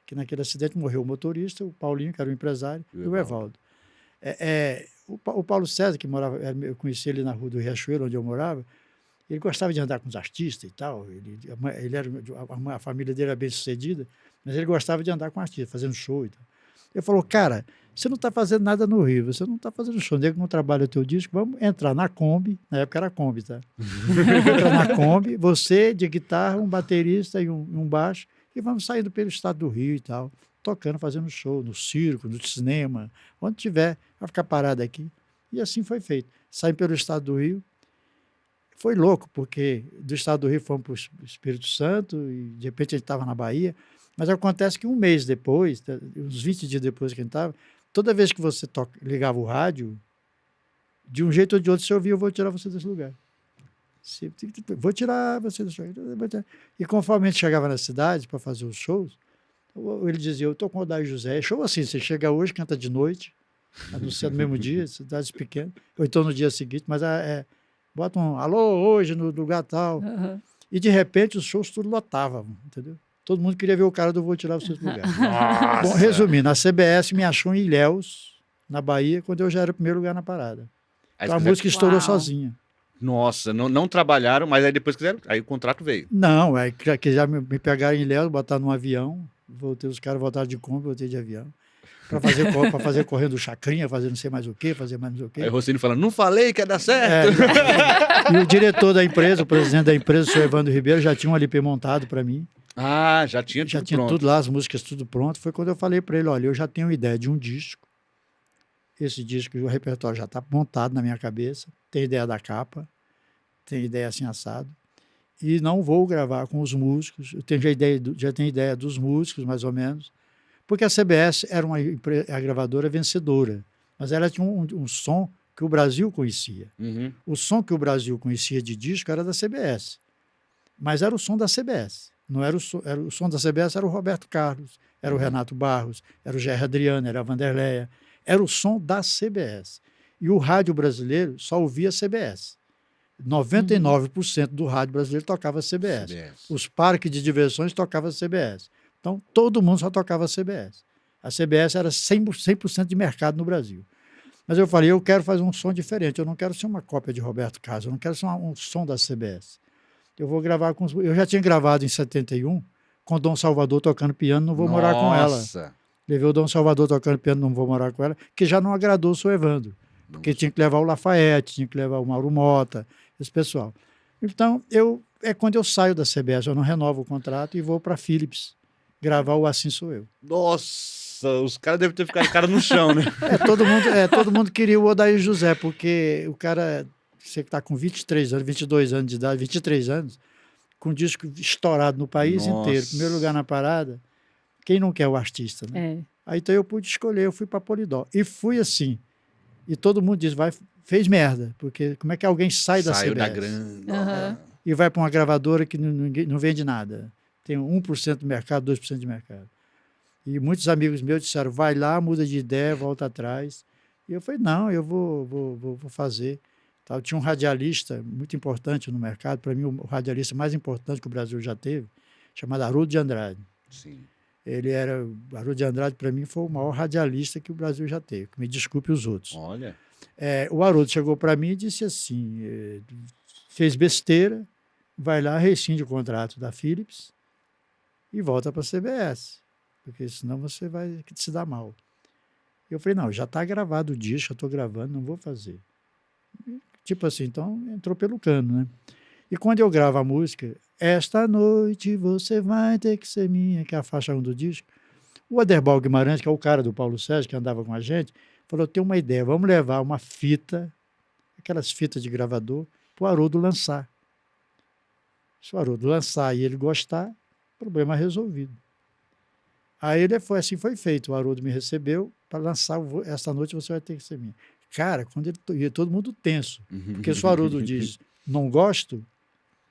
que naquele acidente morreu o motorista, o Paulinho, que era o empresário, e o Evaldo. O Paulo César, que morava, eu conheci ele na rua do Riachuelo, onde eu morava, ele gostava de andar com os artistas e tal, a família dele era bem sucedida, mas ele gostava de andar com artistas, fazendo show e tal. Ele falou, cara, você não está fazendo nada no Rio, você não está fazendo show, nego não trabalha o teu disco, vamos entrar na Kombi, na época era Kombi, tá? Entra na Kombi, você de guitarra, um baterista e um baixo, e vamos saindo pelo estado do Rio e tal, tocando, fazendo show, no circo, no cinema, onde tiver, vai ficar parado aqui. E assim foi feito. Saímos pelo estado do Rio, foi louco, porque do estado do Rio fomos para o Espírito Santo, e de repente a gente estava na Bahia, mas acontece que um mês depois, uns 20 dias depois que a gente estava, toda vez que você ligava o rádio, de um jeito ou de outro, você ouvia, eu vou tirar você desse lugar. Vou tirar você desse lugar. E conforme a gente chegava na cidade para fazer os shows, ele dizia, eu estou com o Odair José. Show assim, você chega hoje, canta de noite, anuncia no mesmo dia, cidades pequenas, ou então no dia seguinte, mas bota um alô hoje no lugar tal. Uhum. E de repente os shows tudo lotavam, entendeu? Todo mundo queria ver o cara do Vou Tirar Você do Lugar. Bom, resumindo, a CBS me achou em Ilhéus, na Bahia, quando eu já era o primeiro lugar na parada. Então a música estourou sozinha. Nossa, não trabalharam, mas aí depois quiseram, aí o contrato veio. Não, que já me pegaram em Ilhéus, botaram num avião, os caras voltaram de Kombi, voltei de avião, para fazer correndo chacrinha, fazer não sei mais o quê, fazer mais não sei o quê. Aí o Rossini falando, não falei que ia dar certo. E o diretor da empresa, o presidente da empresa, o senhor Evandro Ribeiro, já tinha um LP montado para mim. Ah, já tinha tudo lá, as músicas tudo pronto. Foi quando eu falei para ele, olha, eu já tenho ideia de um disco. Esse disco, o repertório já está montado na minha cabeça. Tem ideia da capa, tem ideia assim assado. E não vou gravar com os músicos. Eu já tenho ideia dos músicos, mais ou menos. Porque a CBS era a gravadora vencedora. Mas ela tinha um som que o Brasil conhecia. Uhum. O som que o Brasil conhecia de disco era da CBS. Mas era o som da CBS. Não era o som da CBS, era o Roberto Carlos, era o Renato Barros, era o Gerry Adriano, era a Vanderleia. Era o som da CBS. E o rádio brasileiro só ouvia CBS. 99% do rádio brasileiro tocava CBS. Os parques de diversões tocavam CBS. Então, todo mundo só tocava CBS. A CBS era 100% de mercado no Brasil. Mas eu falei, eu quero fazer um som diferente. Eu não quero ser uma cópia de Roberto Carlos, eu não quero ser um som da CBS. Eu vou gravar com eu já tinha gravado em 71 com o Dom Salvador tocando piano, Não Vou Morar com Ela. Levei o Dom Salvador tocando piano, Não Vou Morar com Ela, que já não agradou o seu Evandro, porque tinha que levar o Lafayette, tinha que levar o Mauro Mota, esse pessoal. Então, quando eu saio da CBS, eu não renovo o contrato e vou para a Philips gravar o Assim Sou Eu. Nossa, os caras devem ter ficado de cara no chão, né? Todo mundo queria o Odair José, porque o cara... Você que está com 23 anos, 22 anos de idade, 23 anos, com disco estourado no país Nossa. inteiro, primeiro lugar na parada. Quem não quer o artista, né? É. Aí então eu pude escolher, eu fui para Polydor. E fui assim. E todo mundo diz, fez merda, porque como é que alguém sai da Saiu CBS da grana. Aham. e vai para uma gravadora que não vende nada? Tem 1% do mercado, 2% de mercado. E muitos amigos meus disseram, vai lá, muda de ideia, volta atrás. E eu falei, não, eu vou fazer. Eu tinha um radialista muito importante no mercado, para mim o radialista mais importante que o Brasil já teve, chamado Haroldo de Andrade. Sim. Haroldo de Andrade, para mim, foi o maior radialista que o Brasil já teve. Me desculpe os outros. Olha. O Haroldo chegou para mim e disse assim, fez besteira, vai lá, rescinde o contrato da Philips e volta para a CBS, porque senão você vai se dar mal. Eu falei, não, já está gravado o disco, eu estou gravando, não vou fazer. Tipo assim, então entrou pelo cano, né? E quando eu gravo a música, esta noite você vai ter que ser minha, que é a faixa 1 do disco, o Aderbal Guimarães, que é o cara do Paulo Sérgio, que andava com a gente, falou, tem uma ideia, vamos levar uma fita, aquelas fitas de gravador, para o Haroldo lançar. Se o Haroldo lançar e ele gostar, problema resolvido. Aí assim foi feito, o Haroldo me recebeu para lançar, esta noite você vai ter que ser minha. Cara, quando e todo mundo tenso, porque se o Haroldo diz, não gosto,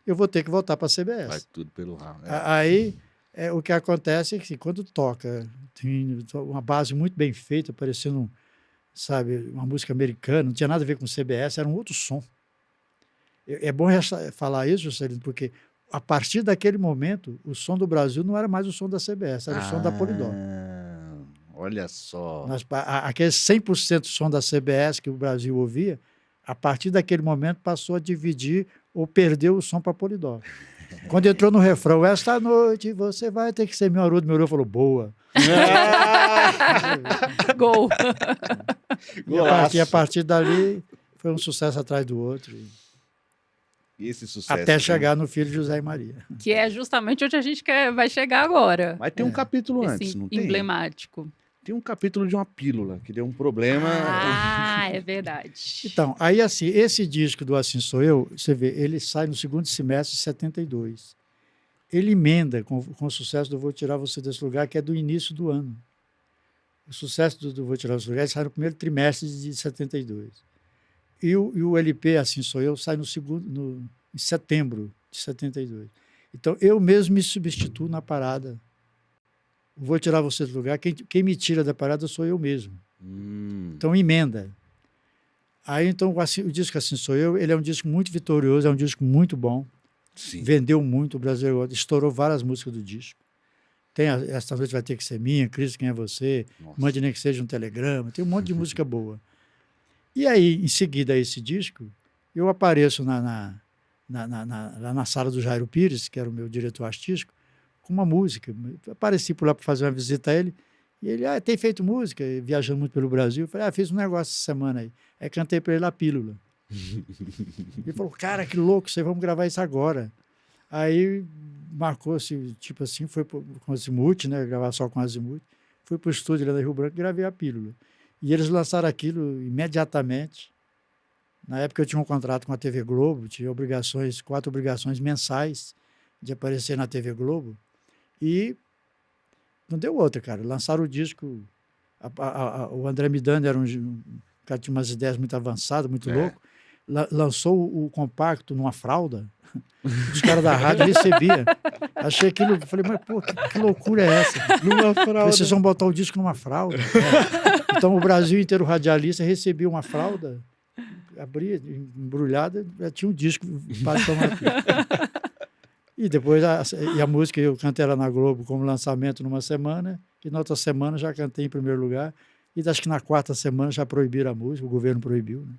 eu vou ter que voltar para a CBS. Vai tudo pelo ralo. Aí, o que acontece é que quando toca, tem uma base muito bem feita, parecendo, sabe, uma música americana, não tinha nada a ver com CBS, era um outro som. É bom falar isso, Juscelino, porque a partir daquele momento, o som do Brasil não era mais o som da CBS, era o som da Polydor. Olha só. Aquele 100% som da CBS que o Brasil ouvia, a partir daquele momento passou a dividir ou perdeu o som para Polydor. Quando entrou no refrão, esta noite você vai ter que ser meu Haroldo, me olhou e falou, boa. Gol. E a partir dali foi um sucesso atrás do outro. E esse sucesso. Até chegar no Filho de José e Maria. Que é justamente onde a gente vai chegar agora. Mas tem um capítulo antes, não tem? Emblemático. Tem um capítulo de uma pílula, que deu um problema. Ah, é verdade. Então, aí assim, esse disco do Assim Sou Eu, você vê, ele sai no segundo semestre de 72. Ele emenda com o sucesso do Vou Tirar Você Desse Lugar, que é do início do ano. O sucesso do Vou Tirar Você Desse Lugar sai no primeiro trimestre de 72. E o LP Assim Sou Eu sai em setembro de 72. Então, eu mesmo me substituo na parada. Vou Tirar Você do Lugar. Quem me tira da parada sou eu mesmo. Então, emenda. Aí, então, o disco Assim Sou Eu, ele é um disco muito vitorioso, é um disco muito bom. Sim. Vendeu muito, o Brasil estourou várias músicas do disco. Tem Esta Noite Vai Ter Que Ser Minha, Cris, Quem É Você, Nossa. Mande Nem Que Seja um Telegrama, tem um monte de música boa. E aí, em seguida a esse disco, eu apareço lá na sala do Jairo Pires, que era o meu diretor artístico, com uma música. Eu apareci por lá para fazer uma visita a ele, e ele, tem feito música, viajando muito pelo Brasil. Eu falei, fiz um negócio essa semana aí. Aí cantei para ele a Pílula. Ele falou, cara, que louco, vamos gravar isso agora. Aí marcou-se, tipo assim, foi com o Azimuth, né, gravar só com o Azimuth. Fui para o estúdio lá da Rio Branco e gravei a Pílula. E eles lançaram aquilo imediatamente. Na época eu tinha um contrato com a TV Globo, tinha 4 obrigações mensais de aparecer na TV Globo. E não deu outra, cara. Lançaram o disco. O André Midani era um cara que tinha umas ideias muito avançadas, muito louco. Lançou o compacto numa fralda. Os caras da rádio recebiam. Achei aquilo, falei, mas pô, que loucura é essa? Numa fralda. Vocês vão botar o disco numa fralda? Então o Brasil inteiro radialista recebia uma fralda, abria, embrulhada, já tinha um disco para tomar. E depois a música eu cantei ela na Globo como lançamento numa semana, e na outra semana já cantei em primeiro lugar, e acho que na 4ª semana já proibiram a música, o governo proibiu, né?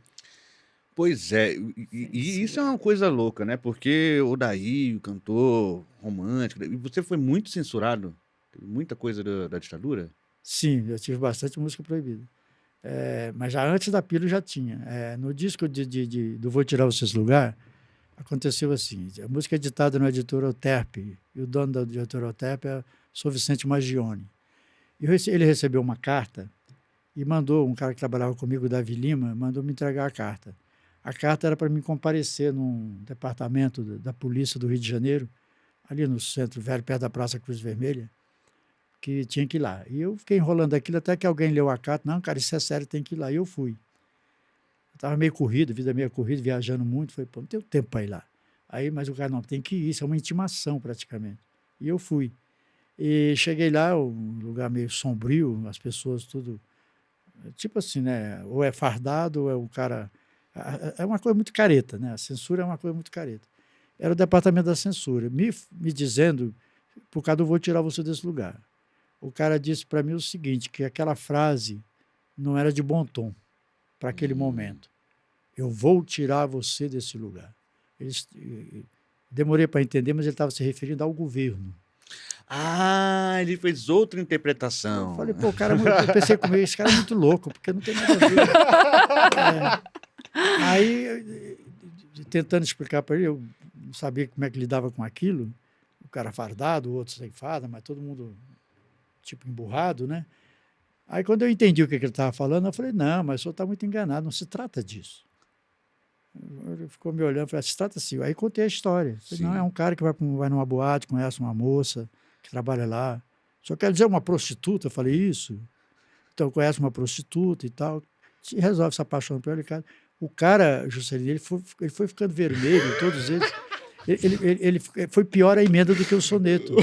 Pois é, e isso é uma coisa louca, né? Porque o Daí, o cantor romântico, e você foi muito censurado, muita coisa da ditadura? Sim, eu tive bastante música proibida. Mas já antes da Pílula já tinha. No disco do Vou Tirar Você Desse Lugar, aconteceu assim, a música é editada no editor Oterp, e o dono da editora Oterp é Sou Vicente Maggione. E ele recebeu uma carta e mandou, um cara que trabalhava comigo, Davi Lima, mandou me entregar a carta. A carta era para mim comparecer num departamento da Polícia do Rio de Janeiro, ali no Centro Velho, perto da Praça Cruz Vermelha, que tinha que ir lá. E eu fiquei enrolando aquilo até que alguém leu a carta. Não, cara, isso é sério, tem que ir lá. E eu fui. Eu estava meio corrido, vida meio corrida, viajando muito. Falei, pô, não tenho tempo para ir lá. Aí, mas o cara, não, tem que ir, isso é uma intimação praticamente. E eu fui. E cheguei lá, um lugar meio sombrio, as pessoas tudo, tipo assim, né? Ou é fardado, ou é o cara... É uma coisa muito careta, né? A censura é uma coisa muito careta. Era o departamento da censura, me dizendo, por causa do vou tirar você desse lugar. O cara disse para mim o seguinte, que aquela frase não era de bom tom para aquele momento. Eu vou tirar você desse lugar. Demorei para entender, mas ele estava se referindo ao governo. Ah, ele fez outra interpretação. Eu falei, pô, eu pensei comigo, esse cara é muito louco, porque não tem nada a ver. Aí, tentando explicar para ele, eu não sabia como é que lidava com aquilo. O cara fardado, o outro sem farda, mas todo mundo, tipo, emburrado, né? Aí, quando eu entendi o que ele estava falando, eu falei, não, mas o senhor está muito enganado, não se trata disso. Ele ficou me olhando, falei, se trata assim. Aí contei a história. Falei, não, é um cara que vai numa boate, conhece uma moça que trabalha lá. Só quer dizer uma prostituta? Eu falei, isso. Então, conhece uma prostituta e tal. Se resolve se apaixonar por ela. O cara, Juscelino, ele foi ficando vermelho, todos eles. Ele foi pior a emenda do que o soneto.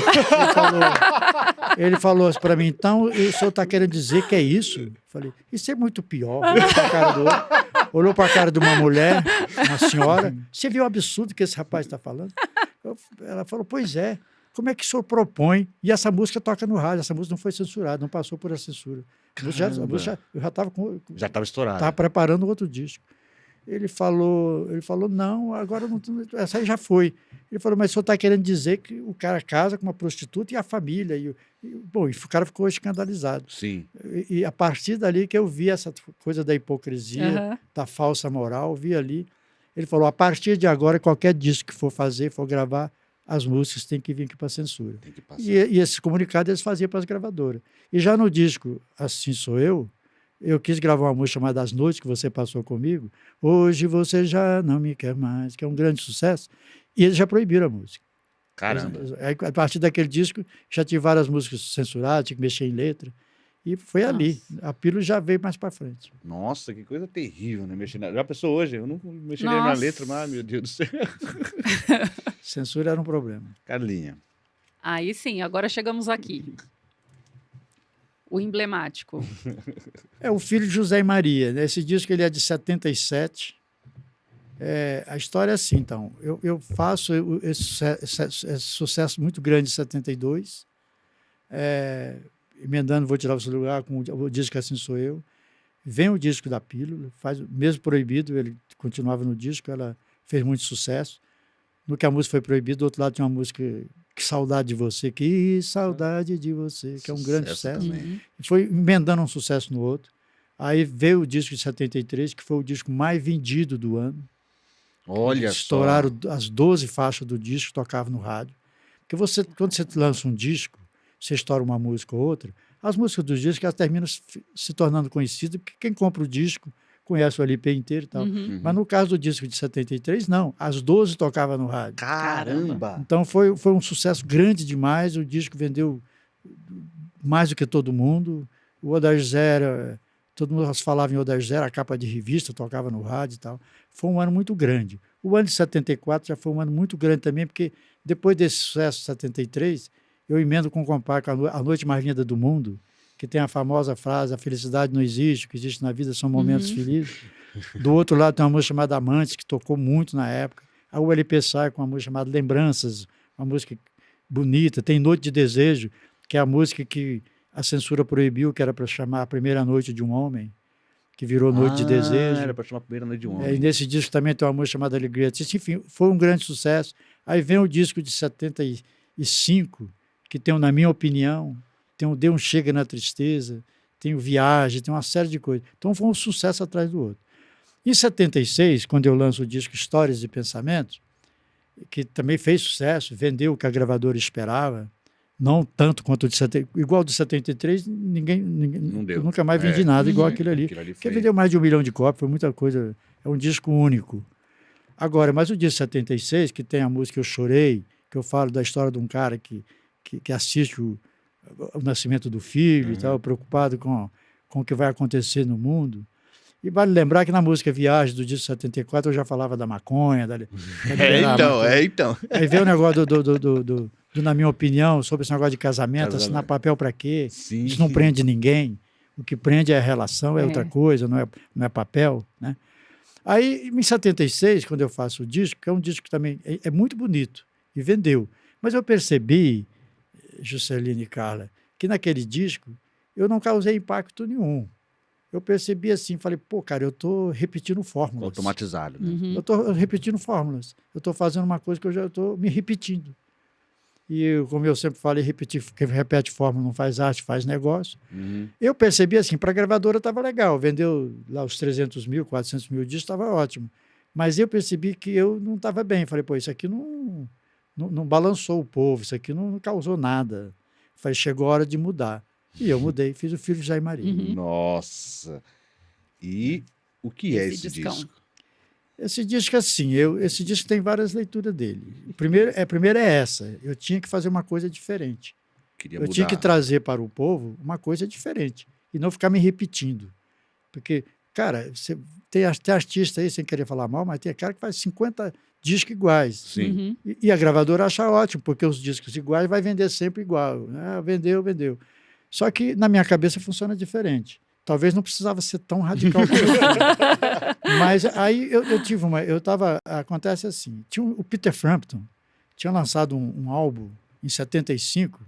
Ele falou assim para mim, então, o senhor está querendo dizer que é isso? Eu falei, isso é muito pior. Olhou para a cara de uma mulher, uma senhora, você viu o absurdo que esse rapaz está falando? Ela falou, pois é, como é que o senhor propõe? E essa música toca no rádio, essa música não foi censurada, não passou por a censura. Eu já estava já estava estourado. Estava preparando outro disco. Ele falou, não, agora não, essa aí já foi. Ele falou, mas o senhor está querendo dizer que o cara casa com uma prostituta e a família. Bom, o cara ficou escandalizado. Sim. E a partir dali que eu vi essa coisa da hipocrisia, da falsa moral, vi ali. Ele falou, a partir de agora, qualquer disco que for fazer, for gravar, as músicas têm que vir aqui para a censura. Tem que passar. E esse comunicado eles faziam para as gravadoras. E já no disco Assim Sou eu quis gravar uma música chamada As Noites que Você Passou Comigo. Hoje você já não me quer mais, que é um grande sucesso. E eles já proibiram a música. Caramba. Aí, a partir daquele disco, já tinha várias músicas censuradas, tinha que mexer em letra. E foi ali. A pílula já veio mais para frente. Nossa, que coisa terrível, né? Já pensou hoje? Eu não mexeria na letra, mas, meu Deus do céu. Censura era um problema. Carlinha. Aí sim, agora chegamos aqui. O emblemático. É o Filho de José e Maria. Né? Esse disco ele é de 77. A história é assim, então. Eu faço esse sucesso muito grande em 72. Emendando Vou Tirar Você do Lugar com o disco Assim Sou Eu. Vem o disco da Pílula, mesmo proibido, ele continuava no disco, ela fez muito sucesso. No que a música foi proibida, do outro lado tinha uma música Que Saudade de Você, Que Saudade de Você, que é um grande sucesso. E foi emendando um sucesso no outro. Aí veio o disco de 73, que foi o disco mais vendido do ano. Olha Estouraram as 12 faixas do disco, tocavam no rádio. Porque quando você lança um disco, você estoura uma música ou outra, as músicas dos discos elas terminam se tornando conhecidas, porque quem compra o disco conhece o LP inteiro e tal. Mas no caso do disco de 73, não. As 12 tocavam no rádio. Caramba! Então foi um sucesso grande demais. O disco vendeu mais do que todo mundo. O Odair Zé, todo mundo falava em Odair Zé, a capa de revista, tocava no rádio e tal. Foi um ano muito grande. O ano de 74 já foi um ano muito grande também, porque depois desse sucesso de 73, eu emendo com o compacto A Noite Mais Linda do Mundo, que tem a famosa frase, a felicidade não existe, o que existe na vida são momentos felizes. Do outro lado tem uma música chamada Amantes, que tocou muito na época. A ULP sai com uma música chamada Lembranças, uma música bonita. Tem Noite de Desejo, que é a música que a censura proibiu, que era para chamar A Primeira Noite de um Homem, que virou Noite de Desejo. Era para chamar A Primeira Noite de um Homem. E nesse disco também tem uma música chamada Alegria. Enfim, foi um grande sucesso. Aí vem o disco de 75, que tem, na minha opinião, tem o Deus Chega na Tristeza, tem o Viagem, tem uma série de coisas. Então foi um sucesso atrás do outro. Em 76, quando eu lanço o disco Histórias e Pensamentos, que também fez sucesso, vendeu o que a gravadora esperava, não tanto quanto o de 73, igual o de 73, ninguém não deu. Eu nunca mais vendi nada igual aquilo ali. Porque vendeu mais de 1 milhão de cópias, foi muita coisa. É um disco único. Agora, mas o disco 76, que tem a música Eu Chorei, que eu falo da história de um cara que assiste o nascimento do filho e tal, preocupado com o que vai acontecer no mundo. E vale lembrar que na música Viagem, do disco 74, eu já falava da maconha. Então. Aí veio o negócio do na minha opinião, sobre esse negócio de casamento, assinar papel para quê? Sim. Isso não prende ninguém. O que prende é a relação, é outra coisa, não é papel, né? Aí, em 76, quando eu faço o disco, que é um disco que também é muito bonito, e vendeu. Mas eu percebi, Juscelino e Carla, que naquele disco eu não causei impacto nenhum. Eu percebi assim, falei, pô, cara, eu estou repetindo fórmulas. Automatizado, né? Eu estou repetindo fórmulas. Eu estou fazendo uma coisa que eu já estou me repetindo. E, como eu sempre falei, quem repete fórmula não faz arte, faz negócio. Eu percebi assim, para a gravadora estava legal, vendeu lá os 300 mil, 400 mil discos, estava ótimo. Mas eu percebi que eu não estava bem. Falei, pô, isso aqui não balançou o povo, isso aqui não causou nada. Falei, chegou a hora de mudar. E eu mudei, fiz o Filho de José e Maria. Nossa! E o que é esse disco? Esse disco, assim, esse disco tem várias leituras dele. A primeira é essa. Eu tinha que fazer uma coisa diferente. Eu tinha que trazer para o povo uma coisa diferente. E não ficar me repetindo. Porque, cara, você tem artista aí, sem querer falar mal, mas tem cara que faz 50 discos iguais. Sim. E a gravadora acha ótimo, porque os discos iguais vai vender sempre igual. Vendeu. Só que na minha cabeça funciona diferente. Talvez não precisava ser tão radical como eu. Mas aí eu tive acontece assim, o Peter Frampton tinha lançado um álbum em 75,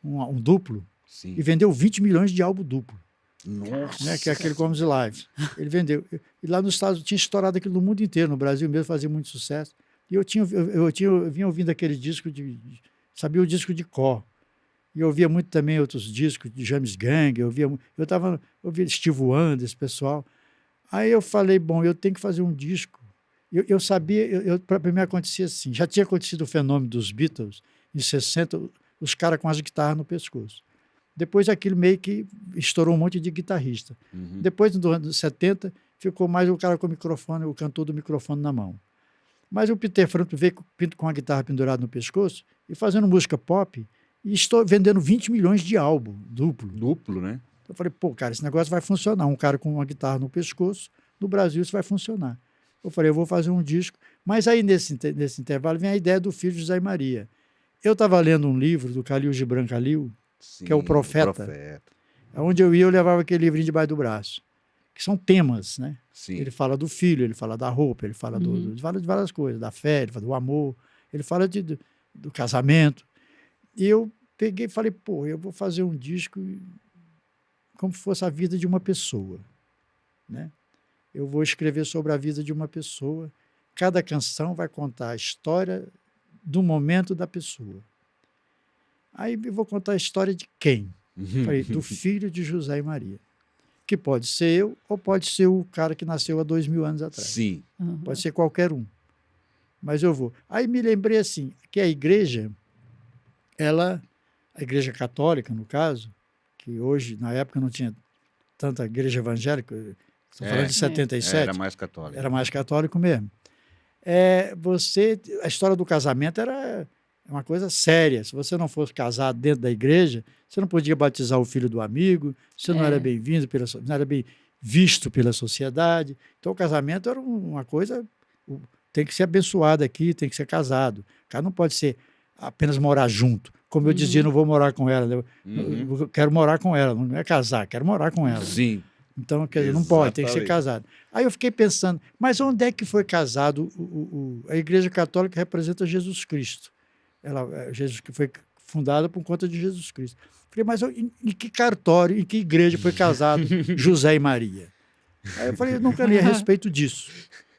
um duplo, sim, e vendeu 20 milhões de álbum duplo. Nossa! Né, que é aquele Comes Live. Ele vendeu. E lá nos Estados Unidos tinha estourado aquilo no mundo inteiro, no Brasil mesmo fazia muito sucesso. E eu vinha ouvindo aquele disco sabia o disco de cor. E eu ouvia muito também outros discos de James Gang, eu ouvia Steve Wonder, esse pessoal. Aí eu falei, bom, eu tenho que fazer um disco. Eu sabia, para mim acontecia assim, já tinha acontecido o fenômeno dos Beatles, em 60, os caras com as guitarras no pescoço. Depois aquilo meio que estourou um monte de guitarrista. Depois, no ano 70, ficou mais o cara com o microfone, o cantor do microfone na mão. Mas o Peter Frampton veio com a guitarra pendurada no pescoço e fazendo música pop, e estou vendendo 20 milhões de álbum duplo. Duplo, né? Eu falei, pô, cara, esse negócio vai funcionar. Um cara com uma guitarra no pescoço, no Brasil isso vai funcionar. Eu falei, eu vou fazer um disco. Mas aí, nesse intervalo, vem a ideia do Filho de José e Maria. Eu estava lendo um livro do Khalil Gibran Khalil, que é o Profeta. Onde eu ia, eu levava aquele livrinho debaixo do braço. Que são temas, né? Sim. Ele fala do filho, ele fala da roupa, ele fala de várias coisas, da fé, ele fala do amor, ele fala do casamento. E eu peguei e falei, pô, eu vou fazer um disco como se fosse a vida de uma pessoa, né? Eu vou escrever sobre a vida de uma pessoa. Cada canção vai contar a história do momento da pessoa. Aí eu vou contar a história de quem? Falei, do filho de José e Maria. Que pode ser eu ou pode ser o cara que nasceu há 2000 anos atrás. Sim. Pode ser qualquer um. Mas eu vou. Aí me lembrei assim, que a igreja, a igreja católica, no caso, que hoje, na época, não tinha tanta igreja evangélica, estou falando de 77. Era mais católico. Era mais católico mesmo. A história do casamento era uma coisa séria. Se você não fosse casado dentro da igreja, você não podia batizar o filho do amigo, você não era bem-vindo, não era bem visto pela sociedade. Então, o casamento era uma coisa... Tem que ser abençoado aqui, tem que ser casado. O cara não pode ser apenas morar junto. Como eu dizia, não vou morar com ela. Eu quero morar com ela, não é casar, quero morar com ela. Sim. Então, quer dizer, não pode, tem que ser casado. Aí eu fiquei pensando, mas onde é que foi casado? A Igreja Católica representa Jesus Cristo. Jesus que foi fundada por conta de Jesus Cristo. Falei, mas em que cartório, em que igreja foi casado José e Maria? Aí eu falei, eu nunca li a respeito disso.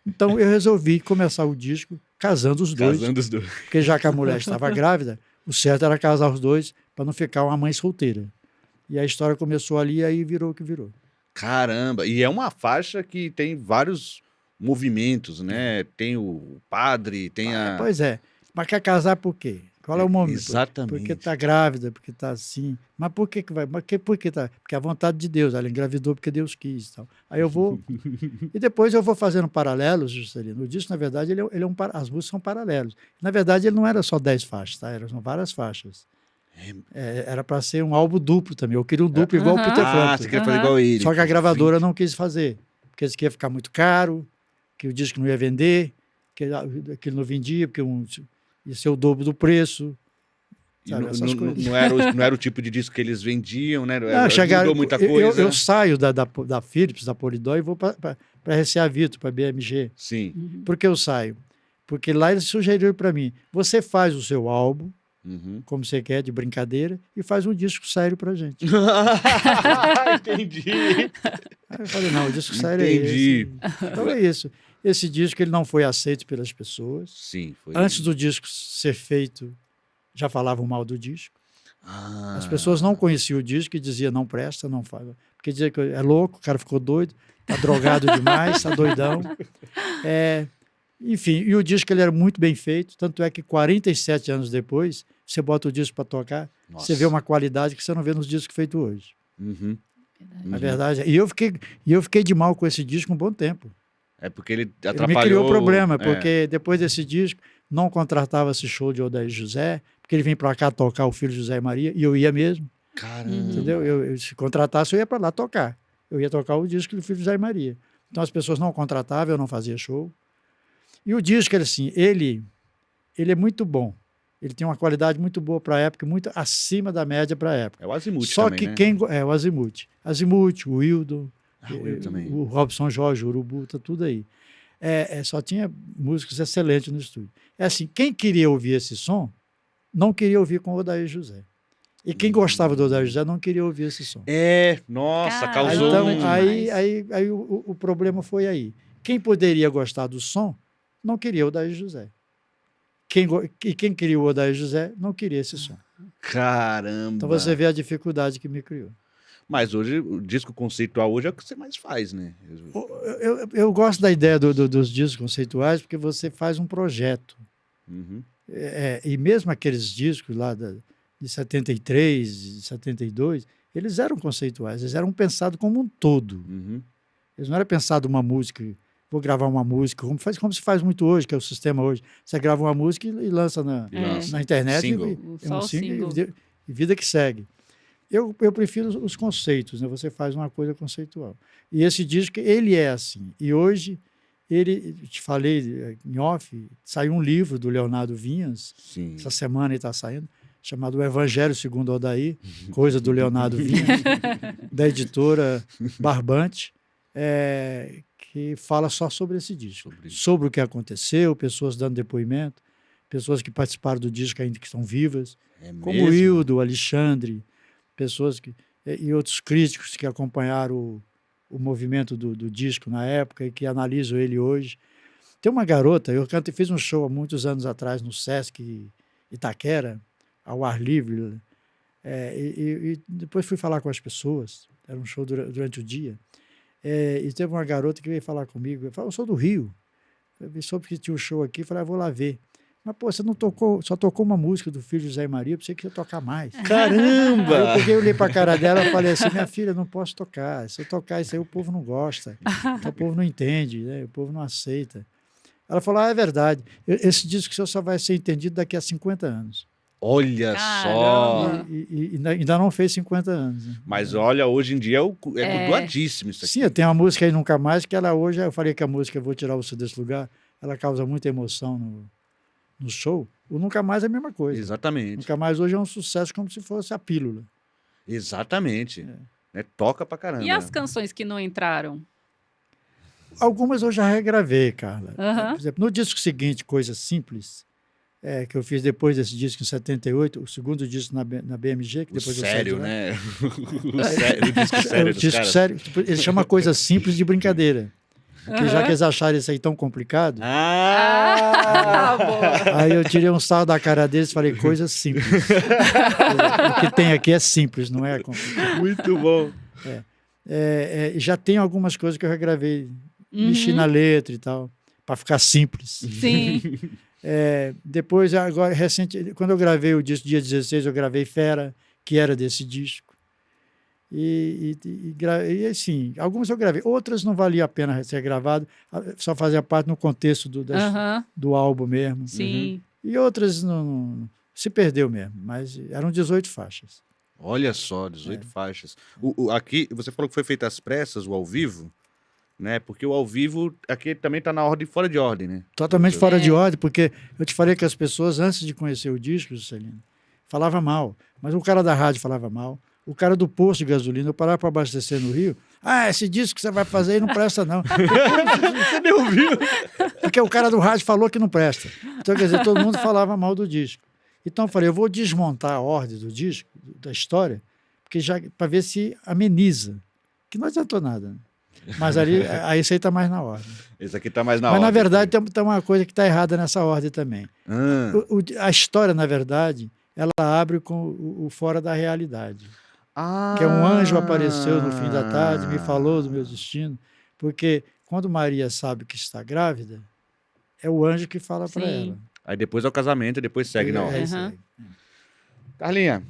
Então eu resolvi começar o disco casando os dois. Porque já que a mulher estava grávida, o certo era casar os dois para não ficar uma mãe solteira. E a história começou ali e aí virou o que virou. Caramba! E é uma faixa que tem vários movimentos, né? Tem o padre, tem a... Pois é. Mas quer casar por quê? Qual é o momento? Exatamente. Porque está grávida, porque está assim. Mas por que vai? Por que tá? Porque é a vontade de Deus. Ela engravidou porque Deus quis. Tal. Aí eu vou... E depois eu vou fazendo paralelos, Juscelino. O disco, na verdade, as músicas são paralelos. Na verdade, ele não era só 10 faixas, tá? Eram várias faixas. Era para ser um álbum duplo também. Eu queria um duplo igual o Peter Frampton. Você quer fazer igual ele. Só que a gravadora não quis fazer. Porque eles queriam ficar muito caro, que o disco não ia vender, que ele não vendia, porque ia ser o dobro do preço. Sabe, não era o tipo de disco que eles vendiam, né? Mudou muita coisa. Eu saio da Philips, da Polydor, e vou para RCA Victor, para BMG. Sim. Por que eu saio? Porque lá eles sugeriram para mim, você faz o seu álbum, como você quer, de brincadeira, e faz um disco sério pra gente. Entendi. Aí eu falei, não, o disco sério é esse. Então é isso. Esse disco ele não foi aceito pelas pessoas. Sim, foi. Antes do disco ser feito, já falavam mal do disco. As pessoas não conheciam o disco e diziam, não presta, não fala. Porque dizia que é louco, o cara ficou doido, tá drogado demais, tá doidão. Enfim, e o disco ele era muito bem feito, tanto é que 47 anos depois, você bota o disco para tocar, você vê uma qualidade que você não vê nos discos feitos hoje. Na verdade, e eu fiquei de mal com esse disco um bom tempo. É porque ele atrapalhou... Ele me criou problema, porque depois desse disco, não contratava-se show de Odair José, porque ele vinha para cá tocar o Filho José e Maria, e eu ia mesmo. Caramba! Entendeu? Se contratasse, eu ia para lá tocar. Eu ia tocar o disco do Filho José e Maria. Então as pessoas não contratavam, eu não fazia show. E o disco, assim, ele é muito bom. Ele tem uma qualidade muito boa para a época, muito acima da média para a época. É o Azimuth Só também, que né? o Azimuth. Azimuth, o Wildon, também. o Robson Jorge, o Urubu, tá tudo aí. Só tinha músicos excelentes no estúdio. É assim, quem queria ouvir esse som, não queria ouvir com o Odair José. E quem gostava do Odair José não queria ouvir esse som. Nossa, Caramba, causou... Então, aí o problema foi aí. Quem poderia gostar do som, não queria o Odair José. Quem queria o Odair José, não queria esse som. Caramba! Então você vê a dificuldade que me criou. Mas hoje, o disco conceitual hoje é o que você mais faz, né? Eu gosto da ideia dos discos conceituais, porque você faz um projeto. E mesmo aqueles discos lá de 73, de 72, eles eram conceituais, eles eram pensados como um todo. Eles não eram pensados uma música, vou gravar uma música, como se faz muito hoje, que é o sistema hoje. Você grava uma música e lança na internet, single. E vida que segue. Eu prefiro os conceitos, né? Você faz uma coisa conceitual. E esse disco, ele é assim. E hoje, te falei em off, saiu um livro do Leonardo Vinhas, essa semana ele está saindo, chamado O Evangelho segundo Odair, coisa do Leonardo Vinhas, da editora Barbante, que fala só sobre esse disco. Sobre o que aconteceu, pessoas dando depoimento, pessoas que participaram do disco ainda que estão vivas, como o Hildo, o Alexandre, pessoas e outros críticos que acompanharam o movimento do disco na época e que analisam ele hoje. Tem uma garota, eu fiz um show há muitos anos atrás no Sesc Itaquera, ao ar livre, e depois fui falar com as pessoas, era um show durante o dia, e teve uma garota que veio falar comigo, eu falei, eu sou do Rio, eu soube que tinha um show aqui, falei, vou lá ver. Mas, pô, você não tocou, só tocou uma música do Filho José e Maria, eu pensei que ia tocar mais. Caramba! Aí eu olhei para a cara dela e falei assim, minha filha, não posso tocar. Se eu tocar isso aí, o povo não gosta. Então, o povo não entende, né? O povo não aceita. Ela falou, é verdade. Esse disco seu só vai ser entendido daqui a 50 anos. Olha só! E ainda não fez 50 anos. Né? Mas olha, hoje em dia é doadíssimo isso aqui. Sim, eu tenho uma música aí, Nunca Mais, que ela hoje, eu falei que a música Eu Vou Tirar Você Desse Lugar, ela causa muita emoção no show. O Nunca Mais é a mesma coisa. Exatamente. Nunca Mais hoje é um sucesso como se fosse a pílula. Exatamente. Toca pra caramba. E as canções que não entraram? Algumas eu já regravei, Carla. Por exemplo, no disco seguinte, Coisa Simples, que eu fiz depois desse disco em 78, o segundo disco na BMG, que depois sério, eu né? O disco sério. O disco sério, ele chama Coisa Simples de Brincadeira. Porque já que eles acharam isso aí tão complicado, aí eu tirei um sarro da cara deles e falei, coisa simples. O que tem aqui é simples, não é complicado. Muito bom. Já tem algumas coisas que eu regravei, mexi na letra e tal, para ficar simples. Sim. Depois, agora, recente, quando eu gravei o disco dia 16, eu gravei Fera, que era desse disco. E assim, algumas eu gravei, outras não valia a pena ser gravado, só fazia parte no contexto do álbum mesmo. Sim. E outras não se perdeu mesmo, mas eram 18 faixas. Olha só, 18 faixas. Aqui, você falou que foi feito às pressas, o ao vivo, né? Porque o ao vivo aqui também tá na ordem, fora de ordem, né? Totalmente fora de ordem, porque eu te falei que as pessoas, antes de conhecer o disco, Juscelino, falavam mal. Mas o cara da rádio falava mal. O cara do posto de gasolina, eu parava para abastecer no Rio. Esse disco que você vai fazer aí não presta, não. Você me ouviu? Porque o cara do rádio falou que não presta. Então, quer dizer, todo mundo falava mal do disco. Então, eu falei, eu vou desmontar a ordem do disco, da história, para ver se ameniza. Que não adiantou nada, né? Mas aí isso aí está mais na ordem. Esse aqui está mais na ordem. Mas, na verdade, também. tem uma coisa que está errada nessa ordem também. A história, na verdade, ela abre com o fora da realidade. Que é um anjo apareceu no fim da tarde, me falou do meu destino. Porque quando Maria sabe que está grávida, é o anjo que fala para ela. Aí depois é o casamento e depois segue na ordem. Segue. Carlinha,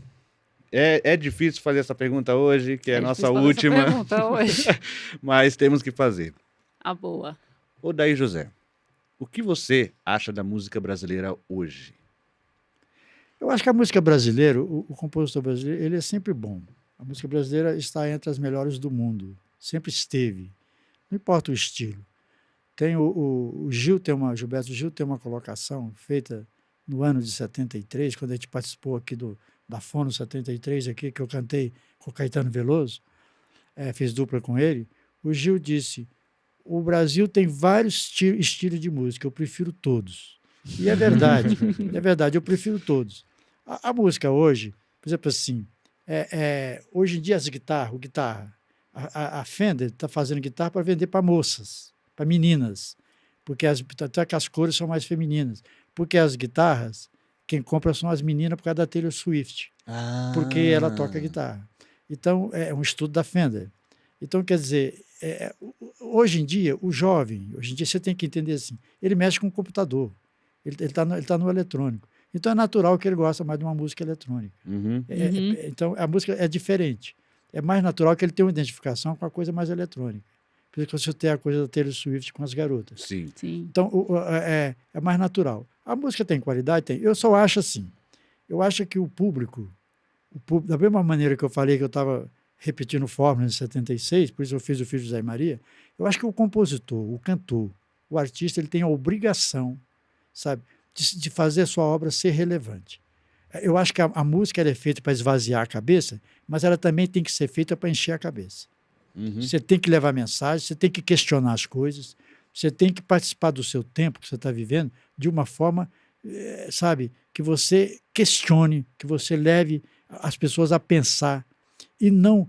é difícil fazer essa pergunta hoje, que é a nossa última. Essa pergunta hoje. Mas temos que fazer. Boa. Odair José, o que você acha da música brasileira hoje? Eu acho que a música brasileira, o compositor brasileiro, ele é sempre bom. A música brasileira está entre as melhores do mundo. Sempre esteve. Não importa o estilo. Tem o Gilberto Gil tem uma colocação feita no ano de 73, quando a gente participou aqui da Fono 73, aqui, que eu cantei com o Caetano Veloso, fiz dupla com ele. O Gil disse, o Brasil tem vários estilos de música, eu prefiro todos. E é verdade, eu prefiro todos. A música hoje, por exemplo assim, hoje em dia as guitarra, a Fender está fazendo guitarra para vender para moças, para meninas, porque até que as cores são mais femininas, porque as guitarras, quem compra são as meninas por causa da Taylor Swift, porque ela toca guitarra. Então, é um estudo da Fender. Então, quer dizer, hoje em dia, o jovem, você tem que entender assim, ele mexe com o computador, ele tá no eletrônico. Então, é natural que ele gosta mais de uma música eletrônica. Então, a música é diferente. É mais natural que ele tenha uma identificação com a coisa mais eletrônica. Por isso que você tem a coisa da Taylor Swift com as garotas. Sim. Então, é mais natural. A música tem qualidade? Tem. Eu só acho assim. Eu acho que o público, da mesma maneira que eu falei que eu estava repetindo fórmula em 76, por isso eu fiz o Filho de Zé e Maria, eu acho que o compositor, o cantor, o artista, ele tem a obrigação, sabe, de fazer a sua obra ser relevante. Eu acho que a música ela é feita para esvaziar a cabeça, mas ela também tem que ser feita para encher a cabeça. Você tem que levar mensagem, você tem que questionar as coisas, você tem que participar do seu tempo que você está vivendo de uma forma, sabe, que você questione, que você leve as pessoas a pensar e não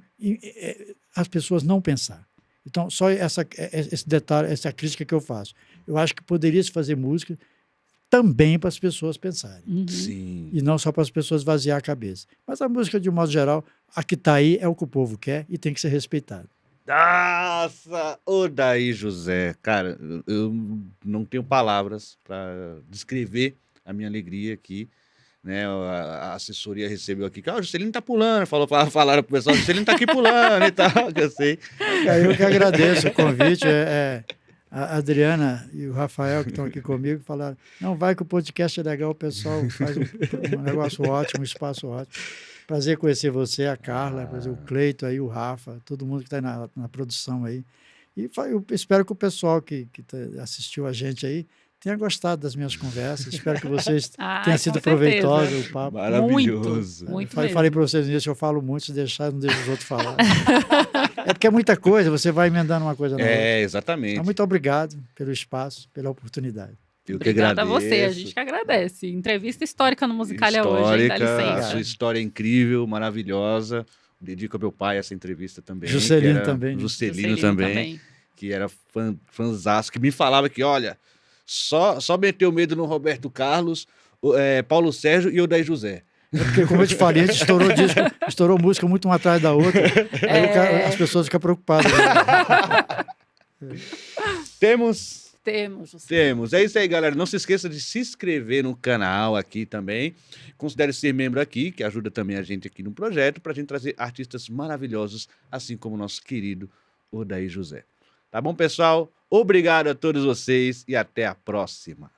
as pessoas não pensar. Então, só esse detalhe, essa crítica que eu faço. Eu acho que poderia se fazer música também para as pessoas pensarem. Sim. E não só para as pessoas vaziar a cabeça. Mas a música, de um modo geral, a que está aí é o que o povo quer e tem que ser respeitado. Nossa! Odair José. Cara, eu não tenho palavras para descrever a minha alegria aqui. Né? A assessoria recebeu aqui, o Juscelino tá pulando, falaram pro pessoal, o Juscelino tá aqui pulando e tal, que eu sei. Eu que agradeço o convite. A Adriana e o Rafael, que estão aqui comigo, falaram, não, vai que o podcast é legal, o pessoal faz um negócio ótimo, um espaço ótimo. Prazer conhecer você, a Carla, o Cleito, aí, o Rafa, todo mundo que está na produção aí. E eu espero que o pessoal que assistiu a gente aí tenha gostado das minhas conversas. Espero que vocês tenham sido proveitoso o papo. Maravilhoso. Muito falei para vocês nisso, eu falo muito, se deixar, eu não deixo os outros falar. É porque é muita coisa, você vai emendando uma coisa na outra. Exatamente. Então, muito obrigado pelo espaço, pela oportunidade. Obrigada a você, a gente que agradece. Entrevista histórica no Musicalha hoje, hein? Dá licença. A sua história é incrível, maravilhosa. Dedico ao meu pai essa entrevista também. Juscelino também. Juscelino também. Que era fãzaço, que me falava que, olha, só meteu medo no Roberto Carlos, Paulo Sérgio e Odair José. Porque, como eu te falei, a gente estourou disco, estourou música muito uma atrás da outra. Aí as pessoas ficam preocupadas. Temos Temos, José. Temos. É isso aí, galera. Não se esqueça de se inscrever no canal aqui também. Considere ser membro aqui, que ajuda também a gente aqui no projeto, para a gente trazer artistas maravilhosos, assim como o nosso querido Odair José. Tá bom, pessoal? Obrigado a todos vocês e até a próxima.